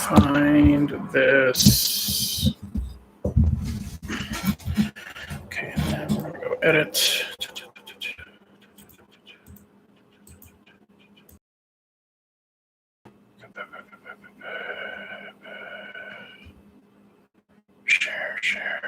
find this. Okay, and then we're gonna go edit. Share.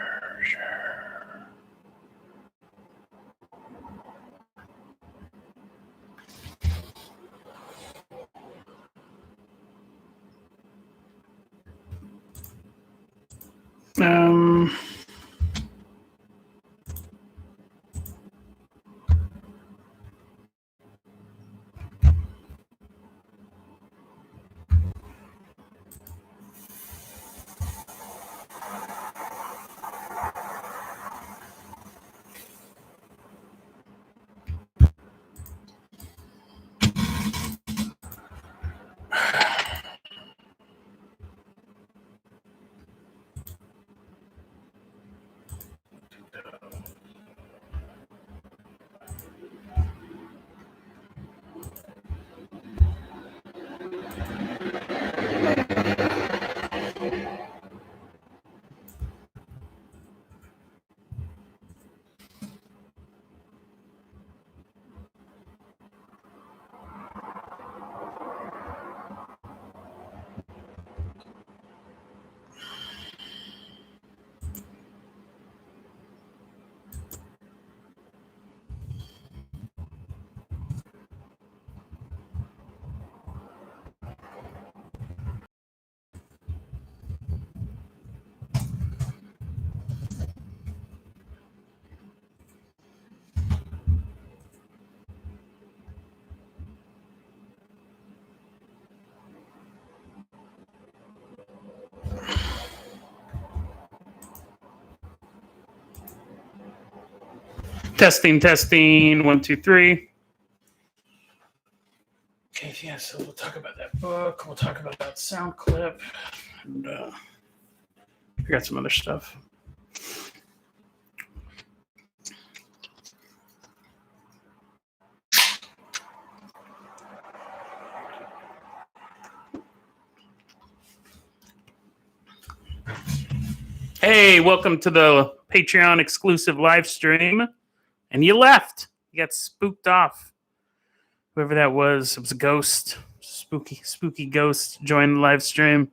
Testing. 1, 2, 3. Okay, yeah, so we'll talk about that book. We'll talk about that sound clip. And we got some other stuff. Hey, welcome to the Patreon exclusive live stream. And you left. You got spooked off. Whoever that was, it was a ghost. Spooky ghost joined the live stream.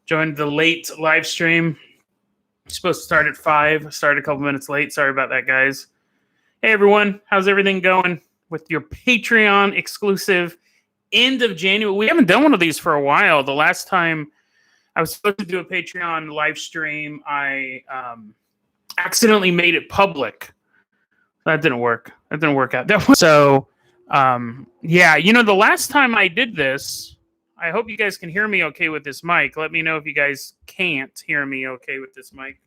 Joined the late live stream. Supposed to start at 5. Started a couple minutes late. Sorry about that, guys. Hey, everyone. How's everything going with your Patreon exclusive end of January? We haven't done one of these for a while. The last time I was supposed to do a Patreon live stream, I accidentally made it public. That didn't work. That didn't work out. So, yeah, the last time I did this, I hope you guys can hear me okay with this mic. Let me know if you guys can't hear me okay with this mic.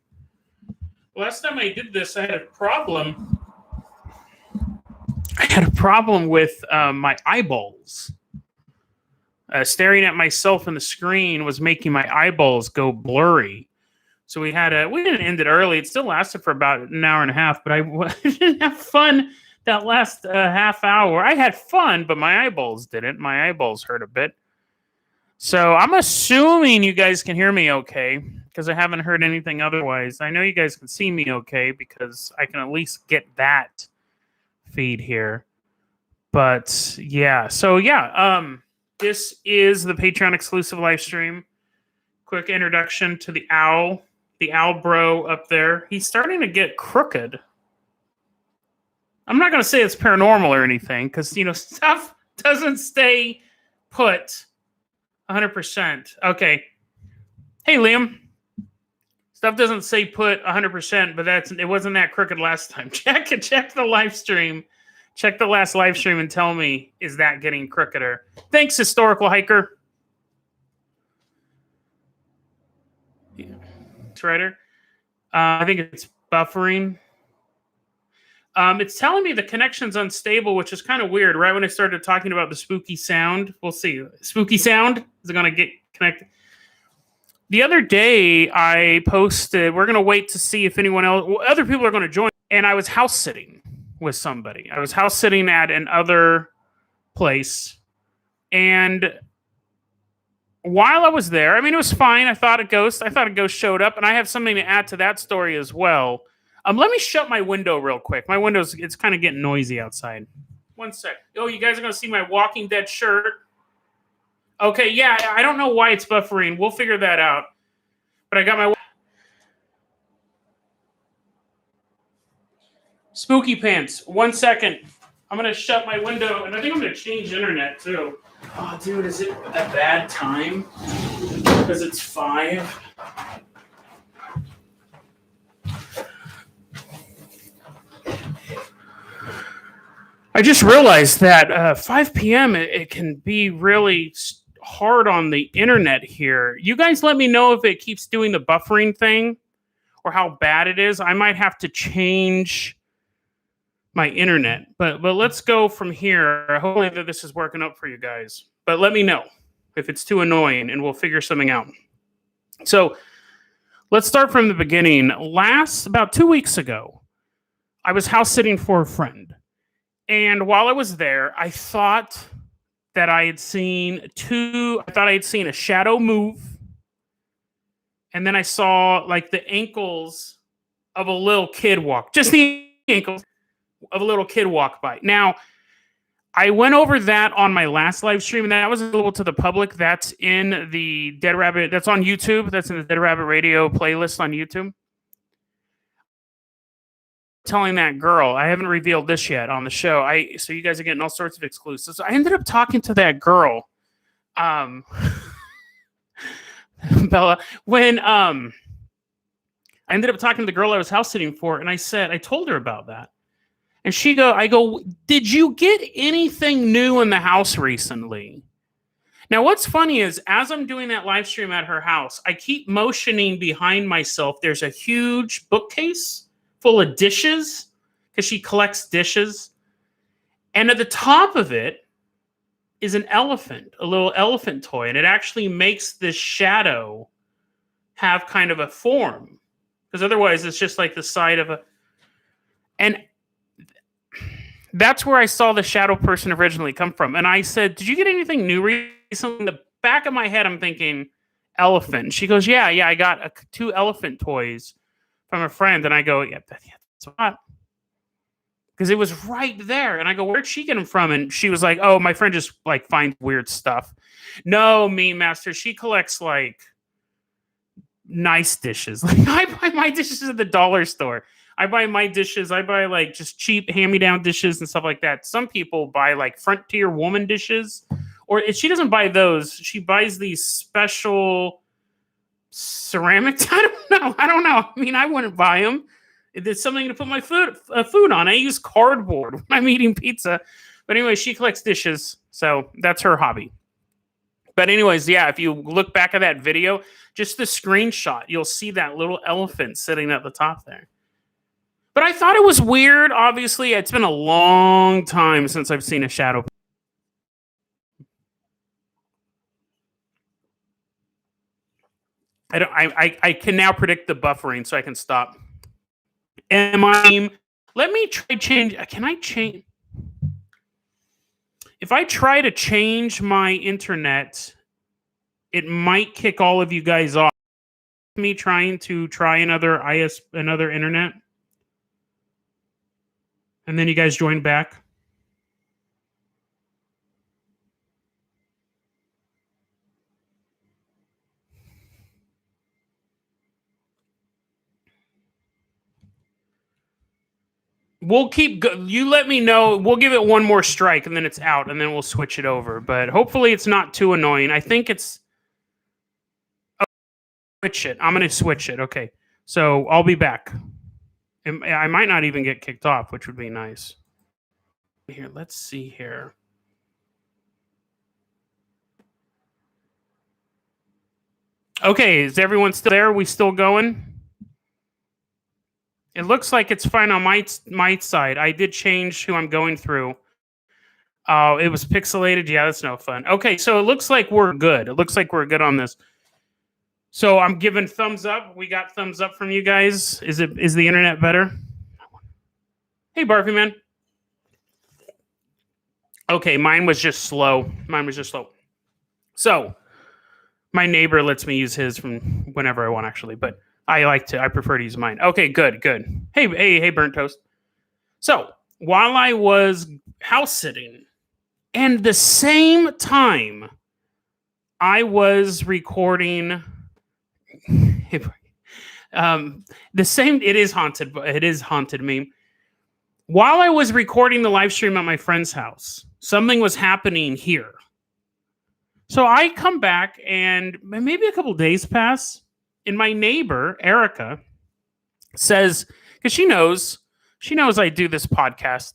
Last time I did this, I had a problem. I had a problem with my eyeballs. Staring at myself in the screen was making my eyeballs go blurry. So we didn't end it early. It still lasted for about an hour and a half, but I didn't have fun that last half hour. I had fun, but my eyeballs didn't. My eyeballs hurt a bit. So I'm assuming you guys can hear me okay, because I haven't heard anything otherwise. I know you guys can see me okay, because I can at least get that feed here. But yeah, so yeah, this is the Patreon exclusive live stream. Quick introduction to the owl bro up there. He's starting to get crooked. I'm not going to say it's paranormal or anything, because, stuff doesn't stay put 100%. Okay. Hey, Liam. Stuff doesn't say put 100%, but it wasn't that crooked last time. Check the live stream. Check the last live stream and tell me, is that getting crookeder? Thanks, Historical Hiker. Yeah. Writer. I think it's buffering. It's telling me the connection's unstable, which is kind of weird. Right when I started talking about the spooky sound, we'll see. Spooky sound, is it going to get connected? The other day, I posted, we're going to wait to see if other people are going to join. And I was house sitting with somebody. I was house sitting at another place. And while I was there, I mean, it was fine. I thought a ghost showed up, and I have something to add to that story as well. Let me shut my window real quick. My window's it's kind of getting noisy outside. One sec. Oh, you guys are gonna see my Walking Dead shirt. Okay, yeah, I don't know why it's buffering. We'll figure that out. But I got my spooky pants. 1 second. I'm gonna shut my window, and I think I'm gonna change internet too. Oh, dude, is it a bad time? Because it's 5. I just realized that 5 p.m. It can be really hard on the internet here. You guys let me know if it keeps doing the buffering thing or how bad it is. I might have to change my internet. But let's go from here. Hopefully that this is working out for you guys. But let me know if it's too annoying and we'll figure something out. So let's start from the beginning. About 2 weeks ago, I was house sitting for a friend. And while I was there, I thought I had seen a shadow move. And then I saw like the ankles of a little kid walk. Just the ankles of a little kid walk by. Now, I went over that on my last live stream, and that was available to the public. That's in the Dead Rabbit. That's on YouTube. That's in the Dead Rabbit Radio playlist on YouTube. Telling that girl, I haven't revealed this yet on the show. So you guys are getting all sorts of exclusives. So I ended up talking to that girl, Bella, when I ended up talking to the girl I was house sitting for, and I told her about that. And I go, did you get anything new in the house recently? Now, what's funny is as I'm doing that live stream at her house, I keep motioning behind myself. There's a huge bookcase full of dishes because she collects dishes. And at the top of it is an elephant, a little elephant toy. And it actually makes this shadow have kind of a form because otherwise it's just like the side of a... And that's where I saw the shadow person originally come from. And I said, did you get anything new recently? In the back of my head, I'm thinking elephant. And she goes, yeah, I got 2 elephant toys from a friend. And I go, yeah, that's what? Because it was right there. And I go, where'd she get them from? And she was like, oh, my friend just like finds weird stuff. No, Meme Master, she collects like nice dishes. Like I buy my dishes at the dollar store. I buy my dishes. I buy like just cheap hand-me-down dishes and stuff like that. Some people buy like Frontier Woman dishes, or she doesn't buy those. She buys these special ceramics. I don't know. I mean, I wouldn't buy them. It's something to put my food on. I use cardboard when I'm eating pizza. But anyway, she collects dishes, so that's her hobby. But anyways, yeah, if you look back at that video, just the screenshot, you'll see that little elephant sitting at the top there. But I thought it was weird. Obviously, it's been a long time since I've seen a shadow. I can now predict the buffering, so I can stop. Let me try change. Can I change? If I try to change my internet, it might kick all of you guys off. Me trying to try another internet. And then you guys join back. We'll keep. You let me know. We'll give it one more strike, and then it's out, and then we'll switch it over. But hopefully, it's not too annoying. I think it's. Oh, switch it. I'm going to switch it. Okay, so I'll be back. I might not even get kicked off, which would be nice. Here, let's see here. Okay, is everyone still there? Are we still going? It looks like it's fine on my side. I did change who I'm going through. Oh, it was pixelated. Yeah, that's no fun. Okay, so it looks like we're good. It looks like we're good on this. So I'm giving thumbs up. We got thumbs up from you guys. Is the internet better? Hey, Barfy Man. Okay, mine was just slow. So My neighbor lets me use his from whenever I want, actually, but I prefer to use mine. Okay, good. Hey, burnt toast. So while I was house sitting, and the same time I was recording, the same. It is haunted. It is haunted me. While I was recording the live stream at my friend's house, something was happening here. So I come back, and maybe a couple days pass, and my neighbor Erica says, because she knows I do this podcast.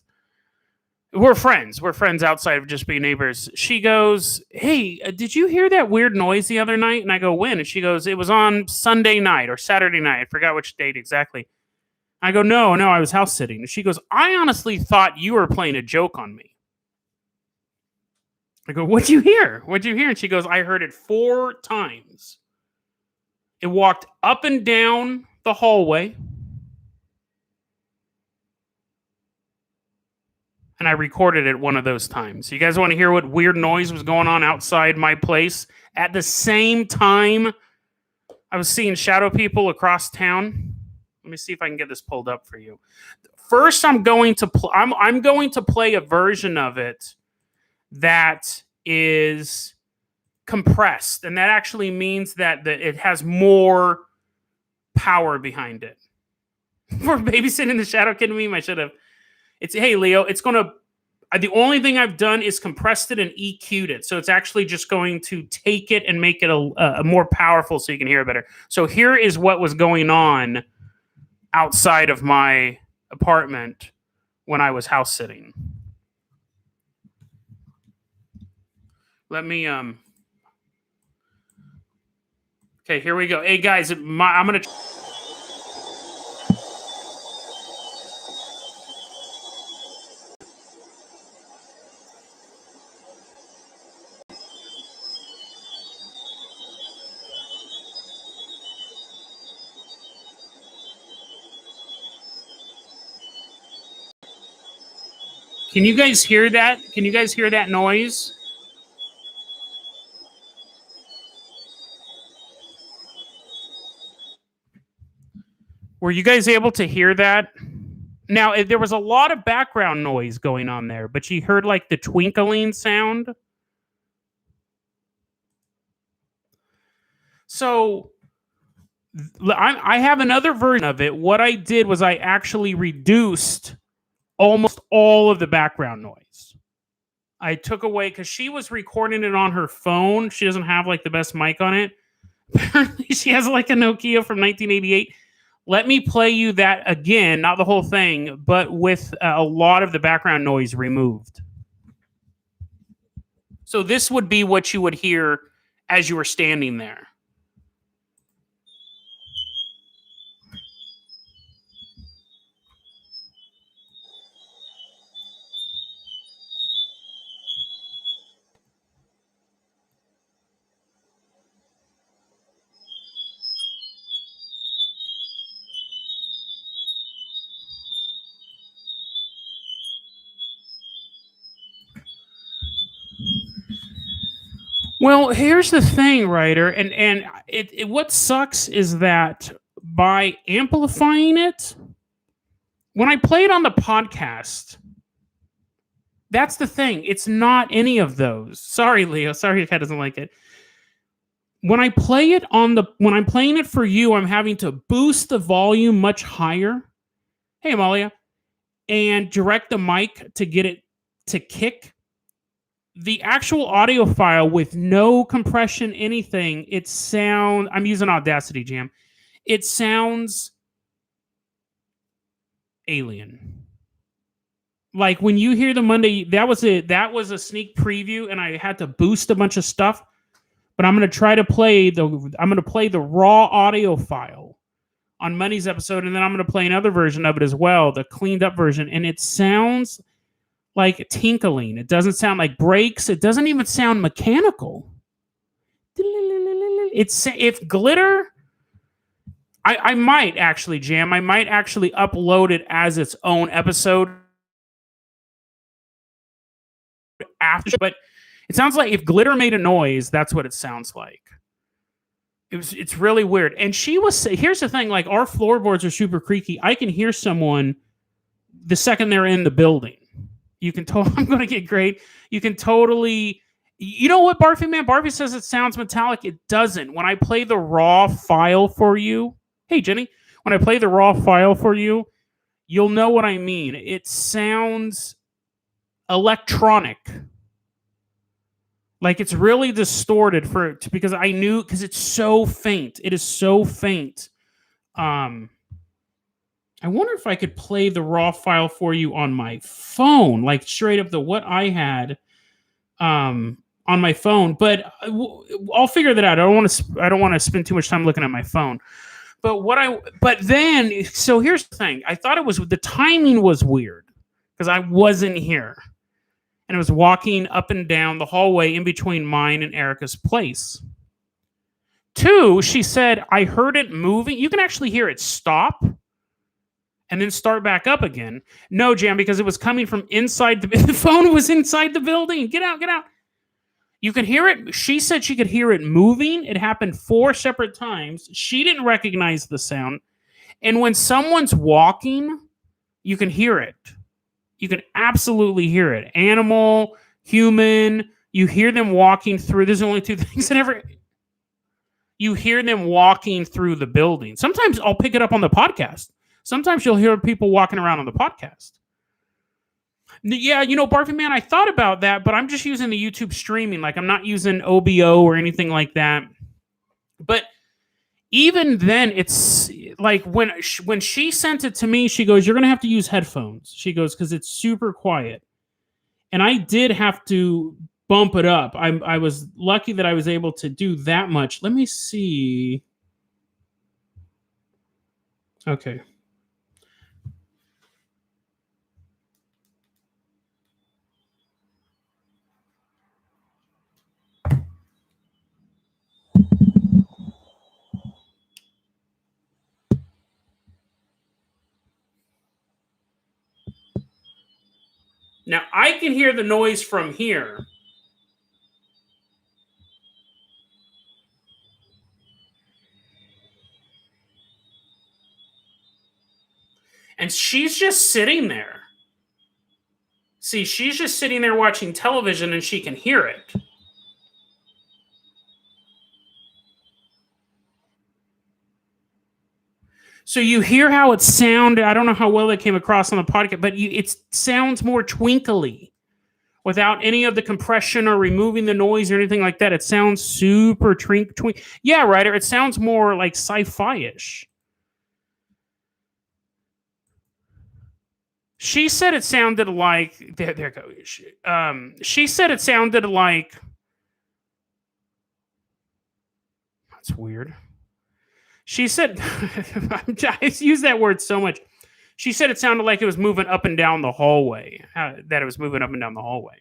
We're friends. We're friends outside of just being neighbors. She goes, "Hey, did you hear that weird noise the other night?" And I go, "When?" And she goes, "It was on Sunday night or Saturday night. I forgot which date exactly." I go, No, I was house sitting." And she goes, "I honestly thought you were playing a joke on me." I go, What'd you hear? And she goes, "I heard it 4 times. It walked up and down the hallway. And I recorded it one of those times. You guys want to hear what weird noise was going on outside my place? At the same time, I was seeing shadow people across town. Let me see if I can get this pulled up for you. First, I'm going to play a version of it that is compressed, and that actually means that it has more power behind it. For babysitting the shadow kid meme, I should have. Hey Leo, it's gonna. The only thing I've done is compressed it and EQ'd it, so it's actually just going to take it and make it a more powerful, so you can hear it better. So here is what was going on outside of my apartment when I was house sitting. Let me Okay, here we go. Hey guys, I'm gonna. Can you guys hear that? Can you guys hear that noise? Were you guys able to hear that? Now, there was a lot of background noise going on there, but you heard like the twinkling sound. So I have another version of it. What I did was I actually reduced almost all of the background noise. I took away, because she was recording it on her phone. She doesn't have like the best mic on it. Apparently, she has like a Nokia from 1988. Let me play you that again, not the whole thing, but with a lot of the background noise removed. So this would be what you would hear as you were standing there. Well, here's the thing, Ryder, and what sucks is that by amplifying it, when I play it on the podcast, that's the thing. It's not any of those. Sorry, Leo. Sorry if Ed doesn't like it. When I'm playing it for you, I'm having to boost the volume much higher. Hey, Amalia, and direct the mic to get it to kick. The actual audio file with no compression, anything, I'm using Audacity Jam. It sounds alien. Like when you hear the Monday, that was a sneak preview, and I had to boost a bunch of stuff. But I'm going to play the raw audio file on Monday's episode, and then I'm going to play another version of it as well, the cleaned up version, and it sounds like tinkling. It doesn't sound like brakes. It doesn't even sound mechanical. If Glitter, I might actually upload it as its own episode after. But it sounds like if Glitter made a noise, that's what it sounds like. It's really weird. And here's the thing, like our floorboards are super creaky. I can hear someone the second they're in the building. You can I'm going to get great. You can totally, you know what, Barfy man? Barfy says it sounds metallic. It doesn't. When I play the raw file for you, hey Jenny, when I play the raw file for you, you'll know what I mean. It sounds electronic. Like it's really distorted because it's so faint. It is so faint. I wonder if I could play the raw file for you on my phone, like straight up what I had on my phone. But I'll figure that out. I don't want to spend too much time looking at my phone. But then so here's the thing. I thought the timing was weird because I wasn't here. And I was walking up and down the hallway in between mine and Erica's place. 2, she said, I heard it moving. You can actually hear it stop and then start back up again. No, Jam, because it was coming from inside. The phone was inside the building. Get out, get out. You can hear it. She said she could hear it moving. It happened 4 separate times. She didn't recognize the sound. And when someone's walking, you can hear it. You can absolutely hear it. Animal, human, you hear them walking through. There's only 2 things that ever... You hear them walking through the building. Sometimes I'll pick it up on the podcast. Sometimes you'll hear people walking around on the podcast. Yeah, Barfy Man, I thought about that, but I'm just using the YouTube streaming. Like, I'm not using OBO or anything like that. But even then, it's like when she sent it to me, she goes, you're going to have to use headphones. She goes, because it's super quiet. And I did have to bump it up. I was lucky that I was able to do that much. Let me see. Okay. Now, I can hear the noise from here. And she's just sitting there. See, she's just sitting there watching television and she can hear it. So you hear how it sounded. I don't know how well it came across on the podcast, but it sounds more twinkly without any of the compression or removing the noise or anything like that. It sounds super twink. Yeah, Ryder, it sounds more like sci-fi-ish. She said it sounded like... There goes. She said it sounded like... That's weird. She said... I use that word so much. She said it sounded like it was moving up and down the hallway. That it was moving up and down the hallway.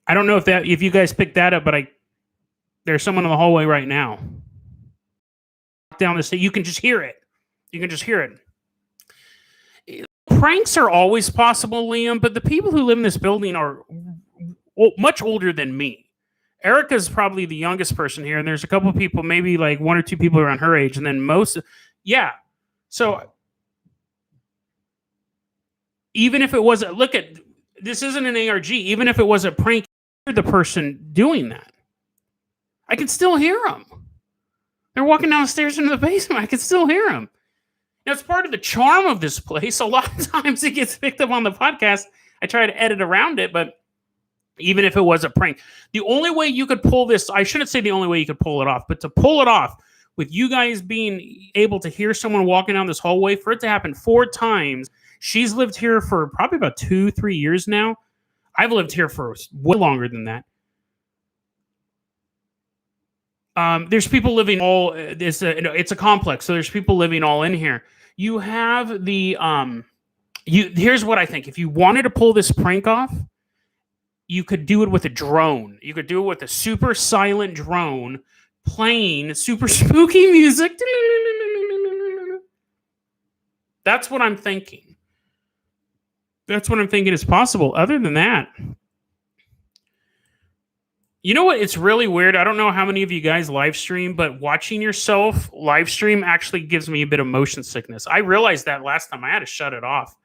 I don't know if you guys picked that up, but there's someone in the hallway right now. Down the street, you can just hear it. You can just hear it. Pranks are always possible, Liam, but the people who live in this building are much older than me. Erica's probably the youngest person here, and there's a couple of people, maybe like 1 or 2 people around her age, and then most, yeah. So even if it was, this isn't an ARG. Even if it was a prank, the person doing that, I can still hear them. They're walking down the stairs into the basement. I can still hear them. Now, it's part of the charm of this place. A lot of times it gets picked up on the podcast. I try to edit around it, but even if it was a prank, the only way you could pull this, I shouldn't say the only way you could pull it off, but to pull it off with you guys being able to hear someone walking down this hallway, for it to happen 4 times. She's lived here for probably about 2-3 years now. I've lived here for way longer than that. There's people living all. It's a complex, so there's people living all in here. You have the Here's what I think. If you wanted to pull this prank off, you could do it with a drone. You could do it with a super silent drone playing super spooky music. That's what I'm thinking. That's what I'm thinking is possible. Other than that, you know what? It's really weird. I don't know how many of you guys live stream, but watching yourself live stream actually gives me a bit of motion sickness. I realized that last time. I had to shut it off.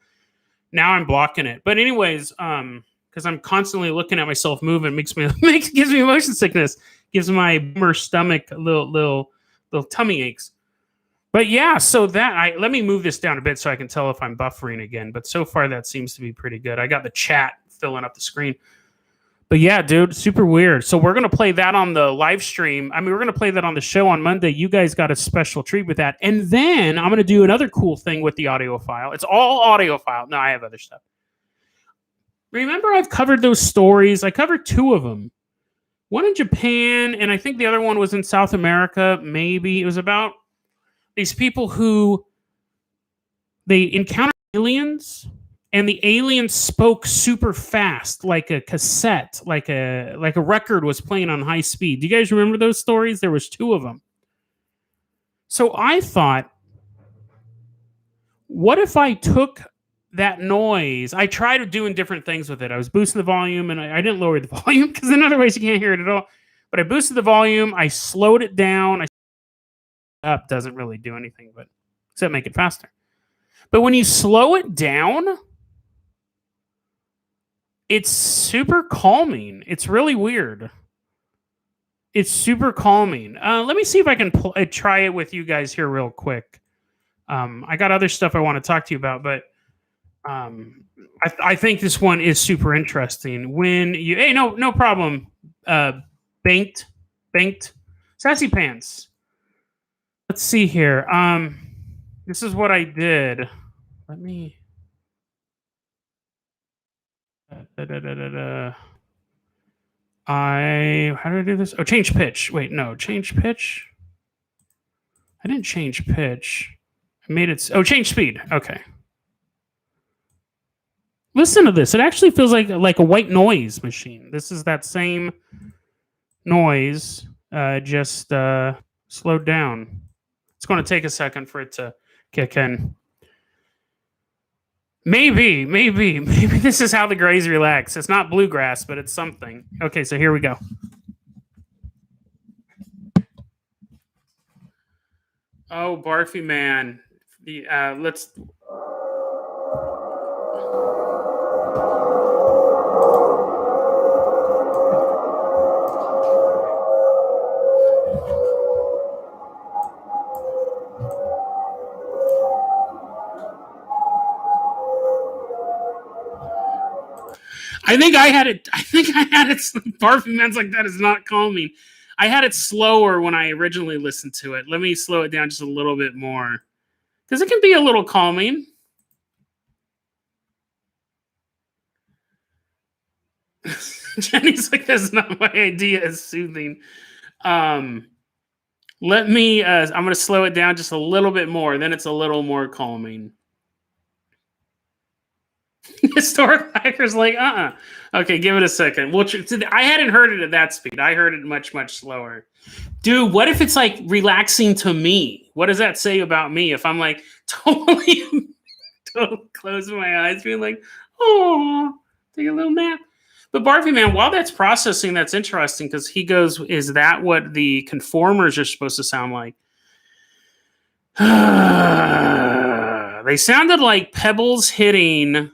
Now I'm blocking it. But anyways, because I'm constantly looking at myself move, it gives me motion sickness. Gives my boomer stomach a little tummy aches. But yeah, so let me move this down a bit so I can tell if I'm buffering again. But so far that seems to be pretty good. I got the chat filling up the screen. But yeah, dude, super weird. So we're gonna play that on the live stream. I mean, we're gonna play that on the show on Monday. You guys got a special treat with that, and then I'm gonna do another cool thing with the audio file. It's all audio file. No, I have other stuff. Remember, I've covered those stories. I covered two of them. One in Japan, and I think the other one was in South America. Maybe it was about these people who they encountered aliens, and the aliens spoke super fast, like a cassette, like a record was playing on high speed. Do you guys remember those stories? There was two of them. So I thought, what if I took that noise? I tried doing different things with it. I was boosting the volume, and I didn't lower the volume because in other ways you can't hear it at all. But I boosted the volume. I slowed it down. I up doesn't really do anything, but except make it faster. But when you slow it down, it's super calming. It's really weird. It's super calming. Let me see if I can try it with you guys here real quick. I got other stuff I want to talk to you about, but I think this one is super interesting. When you, hey, no problem. Banked, sassy pants. Let's see here. This is what I did. Let me. How do I do this? Oh, change pitch. Wait, no, change pitch. I didn't change pitch. I made it. Oh, change speed. Okay. Listen to this. It actually feels like a white noise machine. This is that same noise, just slowed down. It's going to take a second for it to kick in. Maybe this is how the Greys relax. It's not bluegrass, but it's something. Okay, so here we go. Oh, Barfy Man. Let's. I think I had it. Barfy Man's like that is not calming. I had it slower when I originally listened to it. Let me slow it down just a little bit more. Because it can be a little calming. Jenny's like, that's not my idea as soothing. Let me, I'm going to slow it down just a little bit more. Then it's a little more calming. Historic hackers like, Okay, give it a second. I hadn't heard it at that speed. I heard it much, much slower. Dude, what if it's like relaxing to me? What does that say about me if I'm like totally closing my eyes, being like, oh, take a little nap? But Barfy Man, while that's processing, that's interesting because he goes, is that what the conformers are supposed to sound like? They sounded like pebbles hitting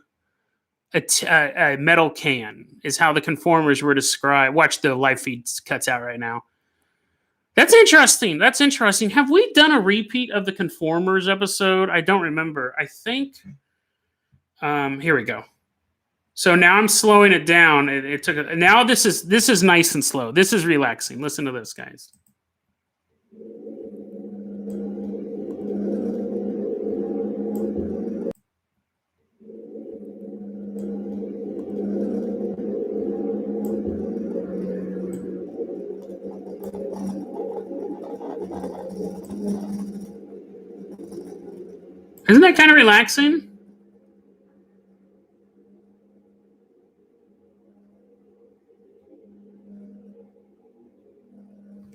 a metal can, is how the conformers were described. Watch, the live feed cuts out right now. That's interesting. Have we done a repeat of the conformers episode? I don't remember. I think. Here we go. So now I'm slowing it down. It took now this is nice and slow. This is relaxing. Listen to this, guys. Isn't that kind of relaxing?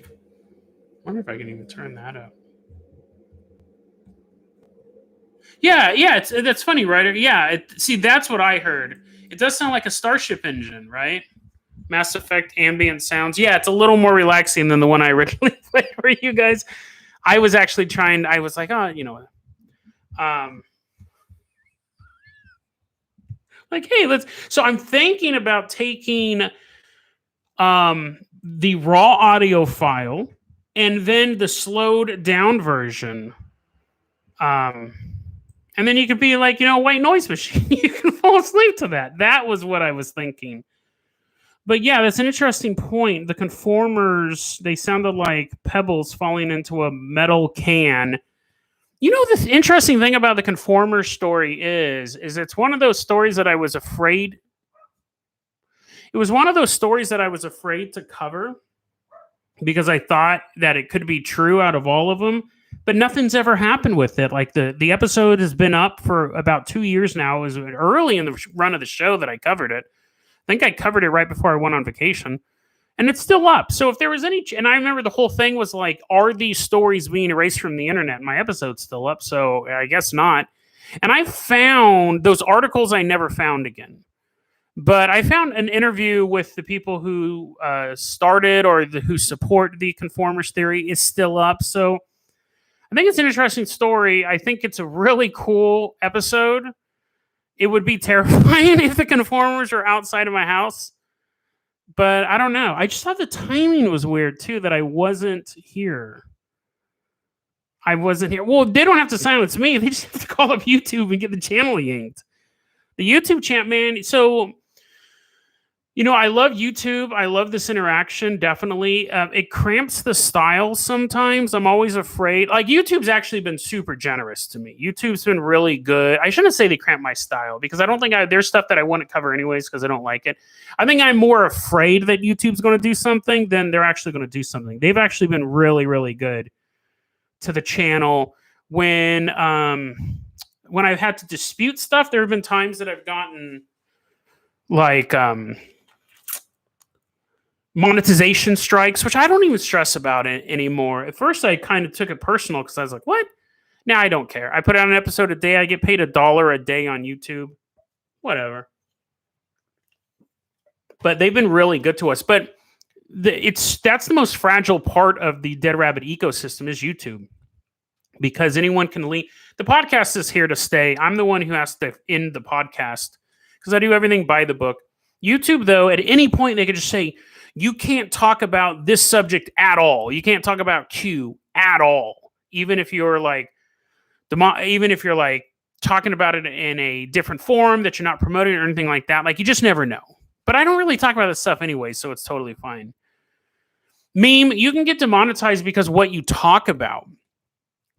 I wonder if I can even turn that up. Yeah, that's funny, right? Yeah, see, that's what I heard. It does sound like a Starship engine, right? Mass Effect ambient sounds. Yeah, it's a little more relaxing than the one I originally played for you guys. I was actually trying. I was like, oh, um, like, hey, let's. So I'm thinking about taking the raw audio file and then the slowed down version. Um, and then you could be like, white noise machine. You can fall asleep to that. That was what I was thinking. But yeah, that's an interesting point. The conformers, they sounded like pebbles falling into a metal can. The interesting thing about the conformer story is it's one of those stories that I was afraid. It was one of those stories that I was afraid to cover because I thought that it could be true out of all of them, but nothing's ever happened with it. Like the episode has been up for about 2 years now. It was early in the run of the show that I covered it. I think I covered it right before I went on vacation. And it's still up. So if there was any, and I remember the whole thing was like, are these stories being erased from the internet? My episode's still up, so I guess not. And I found those articles I never found again. But I found an interview with the people who started or who support the conformers theory is still up. So I think it's an interesting story. I think it's a really cool episode. It would be terrifying if the conformers were outside of my house. But I don't know. I just thought the timing was weird too, that I wasn't here. Well, they don't have to silence me. They just have to call up YouTube and get the channel yanked. The YouTube chat, man. So, I love YouTube. I love this interaction, definitely. It cramps the style sometimes. I'm always afraid. Like, YouTube's actually been super generous to me. YouTube's been really good. I shouldn't say they cramp my style because I don't think there's stuff that I want to cover anyways because I don't like it. I think I'm more afraid that YouTube's going to do something than they're actually going to do something. They've actually been really, really good to the channel. When I've had to dispute stuff, there have been times that I've gotten like monetization strikes, which I don't even stress about it anymore. At first, I kind of took it personal because I was like, what? Now I don't care. I put out an episode a day. I get paid $1 a day on YouTube. Whatever. But they've been really good to us. But that's the most fragile part of the Dead Rabbit ecosystem is YouTube. Because anyone can leave. The podcast is here to stay. I'm the one who has to end the podcast because I do everything by the book. YouTube, though, at any point, they could just say, you can't talk about this subject at all. You can't talk about Q at all. Even if you're like talking about it in a different form that you're not promoting or anything like that. Like, you just never know. But I don't really talk about this stuff anyway, so it's totally fine. Meme, you can get demonetized because what you talk about.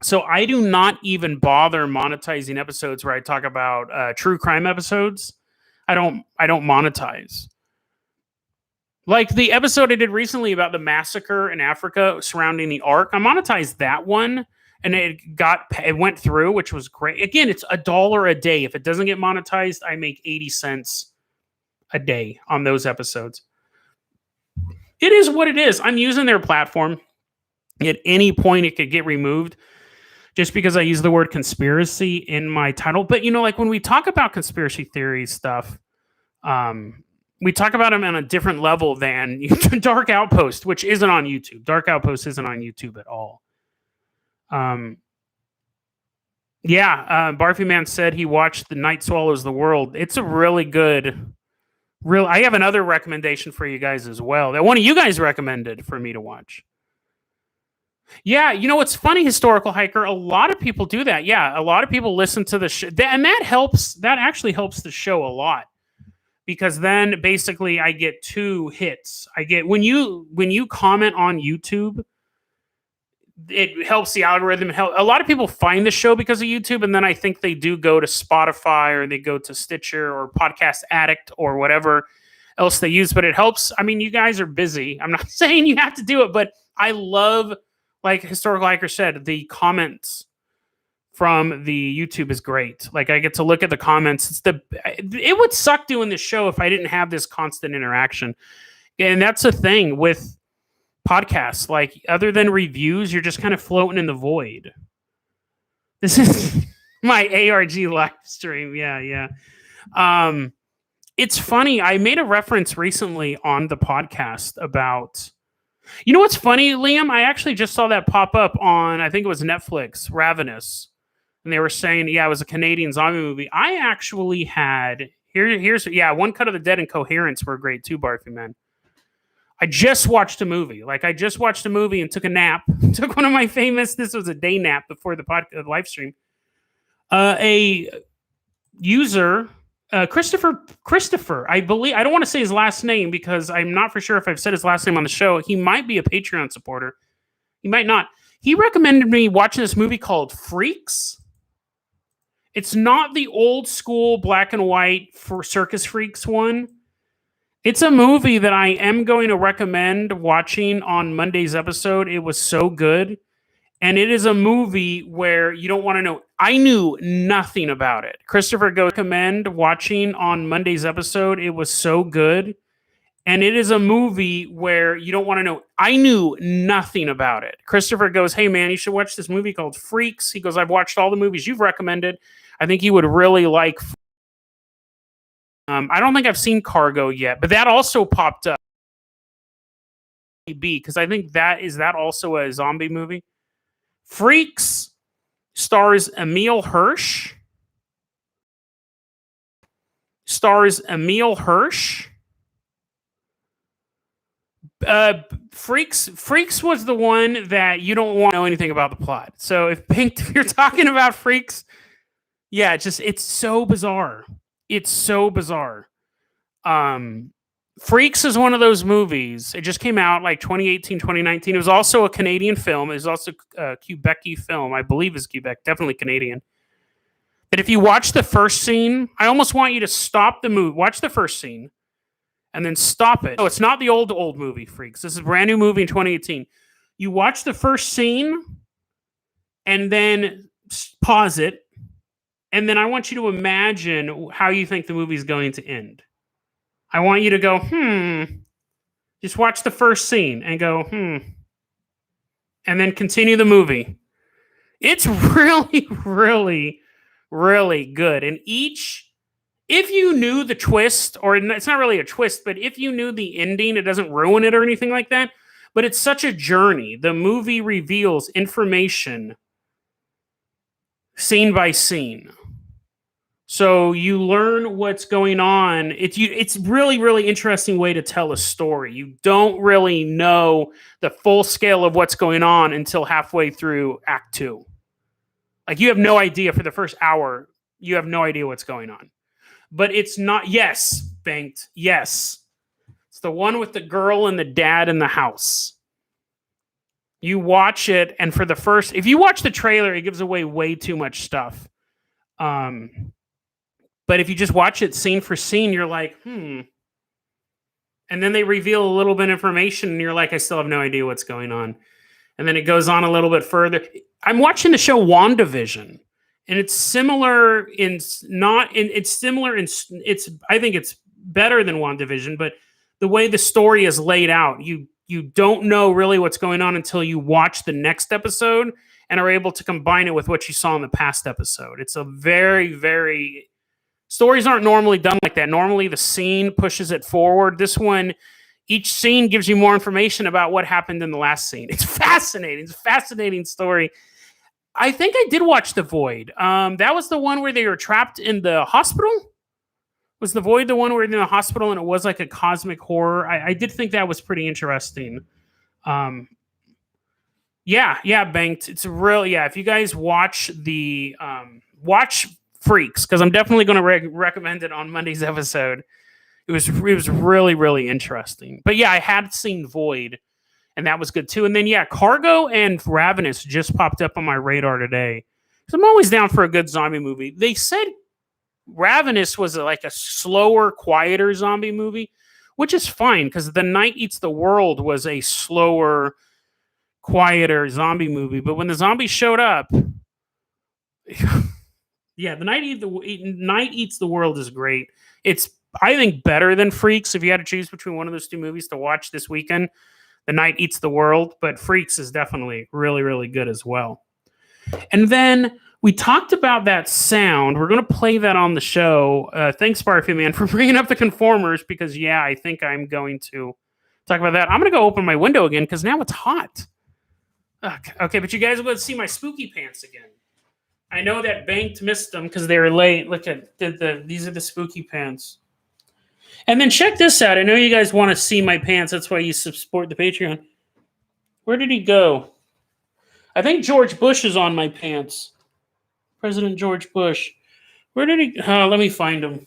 So I do not even bother monetizing episodes where I talk about true crime episodes. I don't monetize. Like the episode I did recently about the massacre in Africa surrounding the Ark, I monetized that one, and it went through, which was great. Again, it's $1 a day. If it doesn't get monetized, I make 80 cents a day on those episodes. It is what it is. I'm using their platform. At any point, it could get removed just because I use the word conspiracy in my title. But, like when we talk about conspiracy theory stuff, we talk about them on a different level than Dark Outpost, which isn't on YouTube. Dark Outpost isn't on YouTube at all. Barfy Man said he watched The Night Swallows the World. It's a really good... I have another recommendation for you guys as well that one of you guys recommended for me to watch. Yeah, it's funny, Historical Hiker. A lot of people do that. Yeah, a lot of people listen to the show, and that helps. That actually helps the show a lot. Because then basically I get 2 hits. I get when you comment on YouTube, it helps the algorithm. A lot of people find the show because of YouTube, and then I think they do go to Spotify or they go to Stitcher or Podcast Addict or whatever else they use. But it helps. I mean, you guys are busy. I'm not saying you have to do it, but I love, like Historical Hiker said, the comments from the YouTube is great. Like, I get to look at the comments. It would suck doing this show if I didn't have this constant interaction. And that's the thing with podcasts. Like, other than reviews, you're just kind of floating in the void. This My ARG live stream. Yeah. It's funny. I made a reference recently on the podcast about. You know what's funny, Liam? I actually just saw that pop up on, I think it was Netflix, Ravenous. And they were saying, yeah, it was a Canadian zombie movie. I actually had here's One Cut of the Dead and Coherence were great too, Barfy Man. I just watched a movie. Like I just watched a movie and took a nap. Took one of my famous. This was a day nap before the live stream. A user, Christopher. I believe I don't want to say his last name because I'm not for sure if I've said his last name on the show. He might be a Patreon supporter. He might not. He recommended me watching this movie called Freaks. It's not the old school black and white for Circus Freaks one. It's a movie that I am going to recommend watching on Monday's episode. It was so good. And it is a movie where you don't want to know. I knew nothing about it. Christopher goes, recommend watching on Monday's episode. It was so good. And it is a movie where you don't want to know. I knew nothing about it. Christopher goes, hey, man, you should watch this movie called Freaks. He goes, I've watched all the movies you've recommended. I think you would really like. I don't think I've seen Cargo yet, but that also popped up. Because I think that also a zombie movie. Freaks stars Emil Hirsch. Freaks was the one that you don't want to know anything about the plot. So if you're talking about Freaks, yeah, it's so bizarre. It's so bizarre. Freaks is one of those movies. It just came out like 2018, 2019. It was also a Canadian film. It was also a Quebec-y film. I believe is Quebec, definitely Canadian. But if you watch the first scene, I almost want you to stop the movie. Watch the first scene and then stop it. No, it's not the old movie, Freaks. This is a brand new movie in 2018. You watch the first scene and then pause it. And then I want you to imagine how you think the movie is going to end. I want you to go, Just watch the first scene and go, And then continue the movie. It's really, really, really good. And if you knew the twist, or it's not really a twist, but if you knew the ending, it doesn't ruin it or anything like that. But it's such a journey. The movie reveals information scene by scene. So you learn what's going on. It's really, really interesting way to tell a story. You don't really know the full scale of what's going on until halfway through Act 2. Like you have no idea for the first hour. You have no idea what's going on. But it's not. Yes, Banked. Yes, it's the one with the girl and the dad in the house. You watch it, and if you watch the trailer, it gives away way too much stuff. But if you just watch it scene for scene, you're like, And then they reveal a little bit of information, and you're like, I still have no idea what's going on. And then it goes on a little bit further. I'm watching the show WandaVision, and it's similar I think it's better than WandaVision, but the way the story is laid out, you don't know really what's going on until you watch the next episode and are able to combine it with what you saw in the past episode. It's a very, very... Stories aren't normally done like that. Normally, the scene pushes it forward. This one, each scene gives you more information about what happened in the last scene. It's fascinating. It's a fascinating story. I think I did watch The Void. That was the one where they were trapped in the hospital? Was The Void the one where they're in the hospital and it was like a cosmic horror? I did think that was pretty interesting. Yeah, Banked. It's if you guys watch watch Freaks, because I'm definitely going to recommend it on Monday's episode. It was really, really interesting. But yeah, I had seen Void, and that was good too. And then Cargo and Ravenous just popped up on my radar today. So I'm always down for a good zombie movie. They said Ravenous was like a slower, quieter zombie movie, which is fine because The Night Eats the World was a slower, quieter zombie movie. But when the zombies showed up... Yeah, The Night Eats the World is great. It's, I think, better than Freaks. If you had to choose between one of those two movies to watch this weekend, The Night Eats the World. But Freaks is definitely really, really good as well. And then We talked about that sound. We're going to play that on the show. Thanks, Barfy Man, for bringing up the conformers because, yeah, I think I'm going to talk about that. I'm going to go open my window again because now it's hot. Okay, but you guys will see my spooky pants again. I know that Banked missed them because they were late. Look at these are the spooky pants. And then check this out. I know you guys want to see my pants. That's why you support the Patreon. Where did he go? I think George Bush is on my pants. President George Bush. Where did he... let me find him.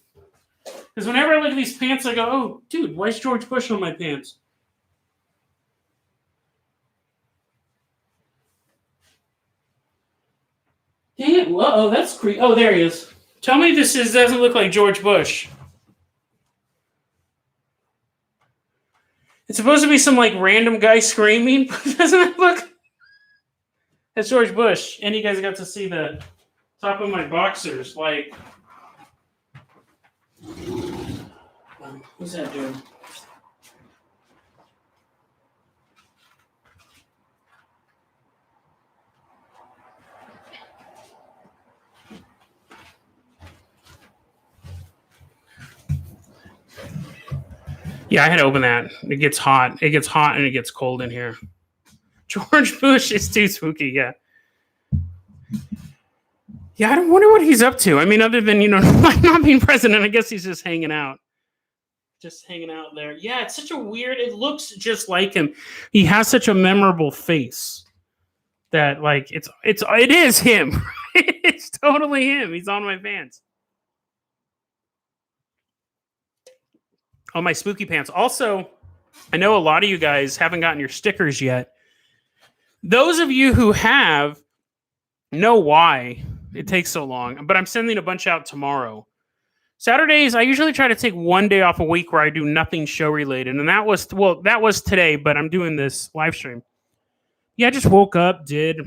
Because whenever I look at these pants, I go, oh, dude, why is George Bush on my pants? Dang it. Uh-oh, that's creepy. Oh, there he is. Tell me this doesn't look like George Bush. It's supposed to be some, like, random guy screaming. Doesn't it look... That's George Bush. And you guys got to see the top of my boxers. Like... what's that doing? Yeah, I had to open that. It gets hot. It gets hot and it gets cold in here. George Bush is too spooky, yeah. Yeah, I don't wonder what he's up to. I mean, other than, not being president, I guess he's just hanging out. Just hanging out there. Yeah, it's such a weird... It looks just like him. He has such a memorable face that, like, it is him. It's totally him. He's on my pants. On my spooky pants. Also, I know a lot of you guys haven't gotten your stickers yet. Those of you who have know why it takes so long, but I'm sending a bunch out tomorrow. Saturdays, I usually try to take one day off a week where I do nothing show related. And that was today, but I'm doing this live stream. Yeah, I just woke up, did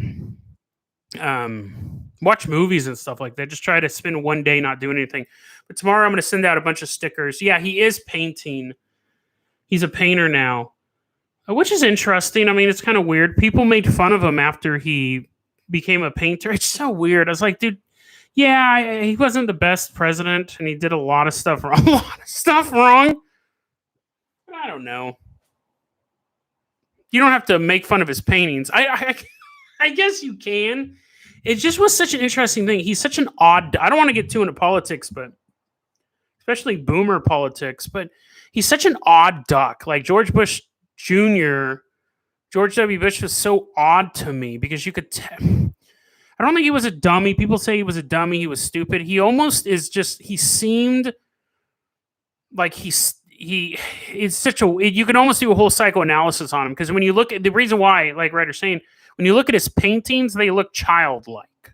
watch movies and stuff like that. Just try to spend one day not doing anything. But tomorrow I'm going to send out a bunch of stickers. Yeah, he is painting. He's a painter now, which is interesting. I mean, it's kind of weird. People made fun of him after he became a painter. It's so weird. I was like, dude, yeah, he wasn't the best president, and he did a lot of stuff wrong. But I don't know. You don't have to make fun of his paintings. I guess you can. It just was such an interesting thing. He's such an odd... I don't want to get too into politics, but... especially boomer politics, but he's such an odd duck. Like George Bush Jr., George W. Bush was so odd to me because you could... I don't think he was a dummy. People say he was a dummy. He was stupid. He almost is just... He seemed like he is such a... You can almost do a whole psychoanalysis on him because when you look at... The reason why, like Ryder's saying, when you look at his paintings, they look childlike.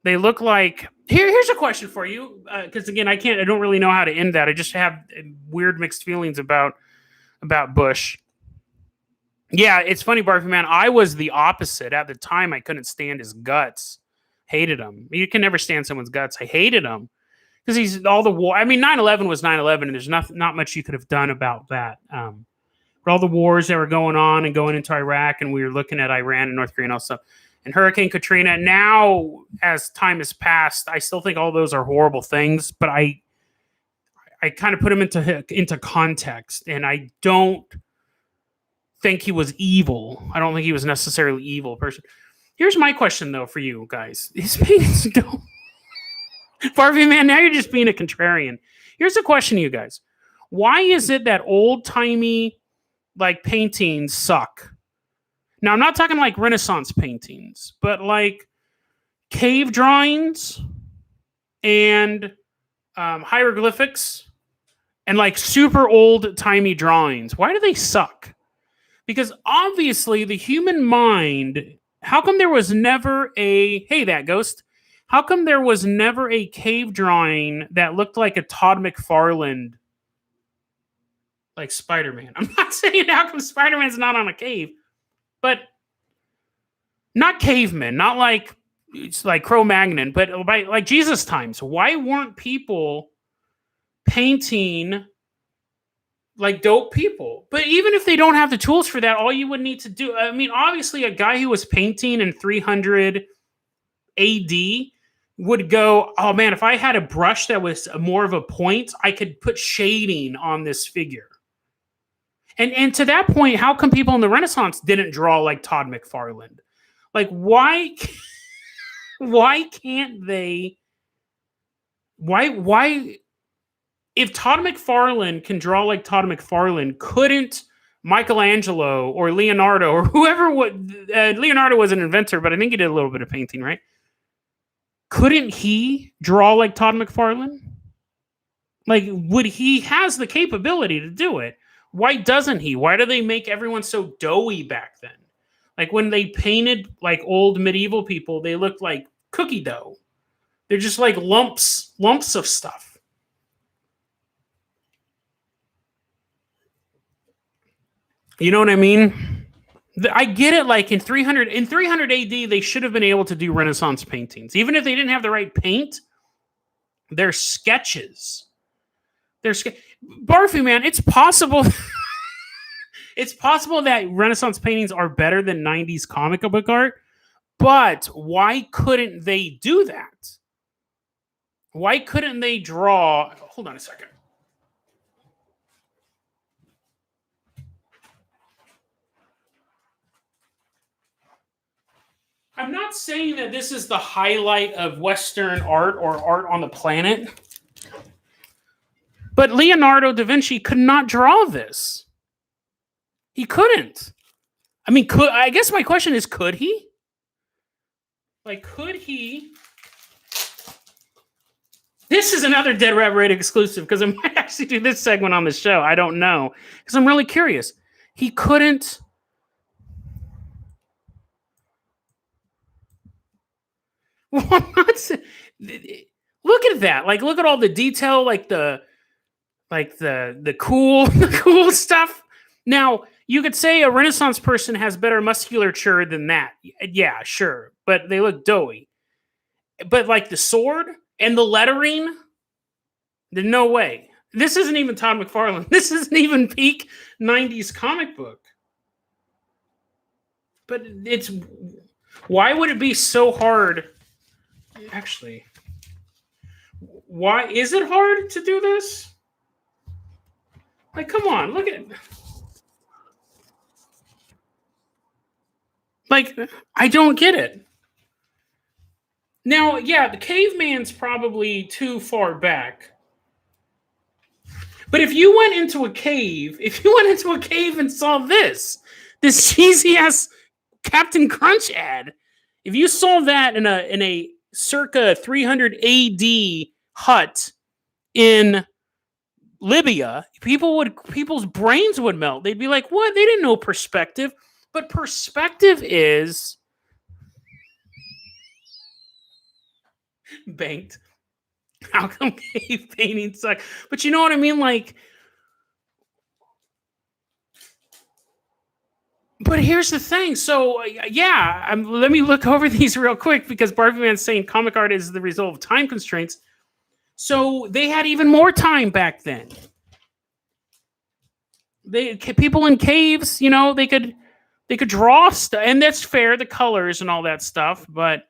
They look like... Here's a question for you, because again, I don't really know how to end that. I just have weird mixed feelings about Bush. Yeah, it's funny, Barfy Man. I was the opposite. At the time, I couldn't stand his guts. Hated him. You can never stand someone's guts. I hated him because he's all the war. I mean, 9/11 was 9/11, and there's not much you could have done about that. But all the wars that were going on and going into Iraq, and we were looking at Iran and North Korea and all stuff. And Hurricane Katrina. Now, as time has passed, I still think all those are horrible things, but I kind of put them into context, and I don't think he was evil. I don't think he was necessarily evil person. Here's my question, though, for you guys. His paintings don't... Barfy Man, now you're just being a contrarian. Here's a question to you guys. Why is it that old-timey, like, paintings suck? Now, I'm not talking like Renaissance paintings, but like cave drawings and hieroglyphics and like super old-timey drawings. Why do they suck? Because obviously the human mind, how come there was never hey, that ghost, how come there was never a cave drawing that looked like a Todd McFarlane, like Spider-Man? I'm not saying how come Spider-Man's not on a cave. But not cavemen, not like it's like Cro-Magnon, but by like Jesus times. Why weren't people painting like dope people? But even if they don't have the tools for that, all you would need to do, I mean, obviously a guy who was painting in 300 AD would go, oh man, if I had a brush that was more of a point, I could put shading on this figure. And to that point, how come people in the Renaissance didn't draw like Todd McFarlane? Like, why can't they? Why? If Todd McFarlane can draw like Todd McFarlane, couldn't Michelangelo or Leonardo or whoever would? Leonardo was an inventor, but I think he did a little bit of painting, right? Couldn't he draw like Todd McFarlane? Like, he has the capability to do it. Why doesn't he? Why do they make everyone so doughy back then? Like when they painted like old medieval people, they looked like cookie dough. They're just like lumps of stuff. You know what I mean? I get it. Like in 300 AD, they should have been able to do Renaissance paintings, even if they didn't have the right paint. They're sketches. Barfy, man, it's possible. It's possible that Renaissance paintings are better than 90s comic book art, but why couldn't they do that? Why couldn't they draw? Hold on a second. I'm not saying that this is the highlight of Western art or art on the planet, but Leonardo da Vinci could not draw this. He couldn't. I mean, I guess my question is, could he? Like, could he? This is another Dead Rabbit Radio exclusive because I might actually do this segment on the show. I don't know because I'm really curious. He couldn't. Well, I'm not. Look at that. Like, look at all the detail. Like the cool stuff. Now, you could say a Renaissance person has better musculature than that. Yeah, sure. But they look doughy. But like the sword and the lettering, there's no way. This isn't even Todd McFarlane. This isn't even peak 90s comic book. But it's... Why would it be so hard? Actually, why is it hard to do this? Like, come on, look at... Like, I don't get it. Now, yeah, the caveman's probably too far back. But if you went into a cave and saw this cheesy ass Captain Crunch ad, if you saw that in a circa 300 AD hut in Libya, people's brains would melt. They'd be like, "What? They didn't know perspective." But perspective is banked. How come cave paintings suck? But you know what I mean? Like, but here's the thing. So, yeah, let me look over these real quick because Barbie Man's saying comic art is the result of time constraints. So they had even more time back then. People in caves, you know, they could draw stuff, and that's fair, the colors and all that stuff. But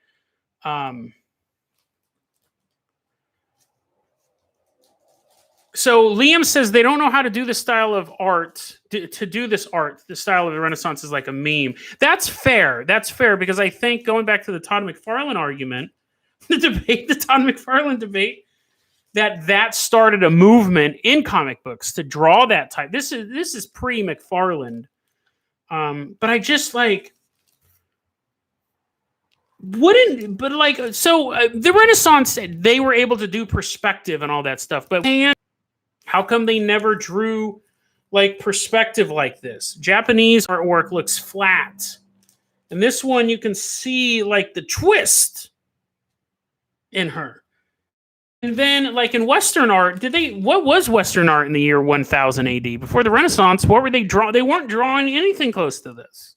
so Liam says they don't know how to do this style of art. To do this art, the style of the Renaissance is like a meme. That's fair. That's fair because I think going back to the Todd McFarlane argument, the Todd McFarlane debate, that started a movement in comic books to draw that type. This is pre-McFarlane. But I just like wouldn't. But like the Renaissance, they were able to do perspective and all that stuff. But how come they never drew like perspective like this? Japanese artwork looks flat, and this one you can see like the twist in her. And then, like in Western art, what was Western art in the year 1000 AD? Before the Renaissance, what were they drawing? They weren't drawing anything close to this.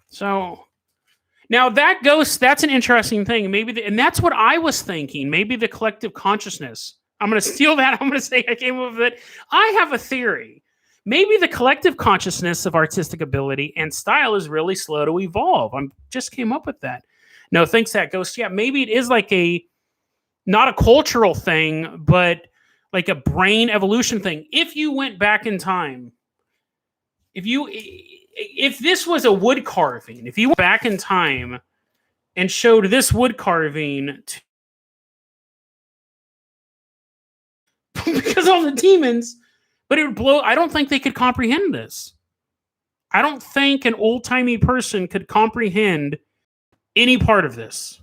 So, now that's an interesting thing. And that's what I was thinking. Maybe the collective consciousness. I'm going to steal that. I'm going to say I came up with it. I have a theory. Maybe the collective consciousness of artistic ability and style is really slow to evolve. I just came up with that. No, thanks that Ghost. Yeah, maybe it is like not a cultural thing, but like a brain evolution thing. If you went back in time, if this was a wood carving, if you went back in time and showed this wood carving because all the demons, but it would blow. I don't think they could comprehend this. I don't think an old timey person could comprehend any part of this.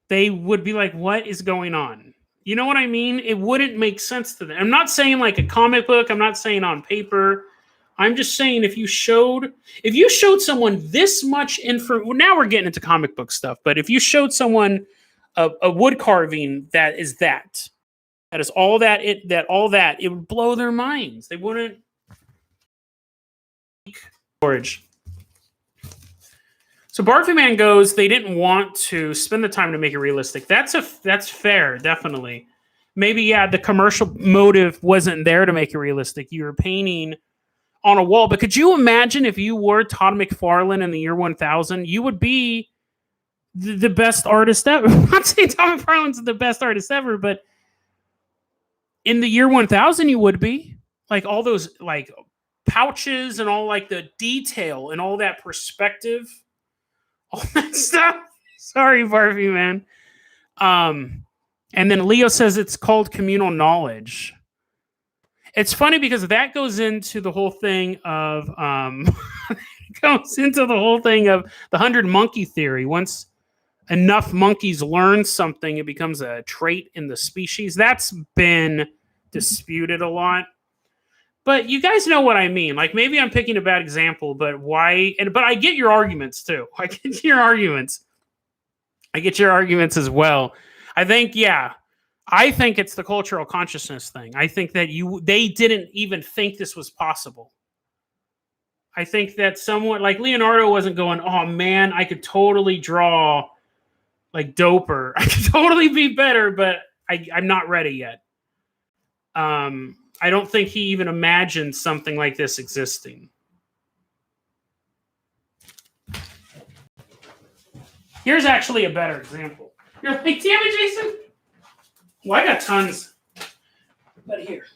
They would be like, what is going on? You know what I mean? It wouldn't make sense to them. I'm not saying like a comic book. I'm not saying on paper. I'm just saying if you showed someone this much info, well, now we're getting into comic book stuff, but if you showed someone a wood carving that is all that, it would blow their minds. They wouldn't. Storage. So Barfy Man goes, they didn't want to spend the time to make it realistic. That's fair, definitely. Maybe, yeah, the commercial motive wasn't there to make it realistic. You were painting on a wall. But could you imagine if you were Todd McFarlane in the year 1000? You would be the best artist ever. I'm not saying Todd McFarlane's the best artist ever, but in the year 1000, you would be. Like all those like pouches and all like the detail and all that perspective. All that stuff. Sorry, Barfy Man. And then Leo says it's called communal knowledge. It's funny because that goes into the whole thing of the 100 monkey theory. Once enough monkeys learn something, it becomes a trait in the species. That's been disputed a lot. But you guys know what I mean. Like maybe I'm picking a bad example, but why? But I get your arguments too. I get your arguments as well. I think, yeah. I think it's the cultural consciousness thing. I think that they didn't even think this was possible. I think that someone like Leonardo wasn't going, oh man, I could totally draw like doper. I could totally be better, but I'm not ready yet. I don't think he even imagined something like this existing. Here's actually a better example. You're like, damn it, Jason. Well, I got tons. But here.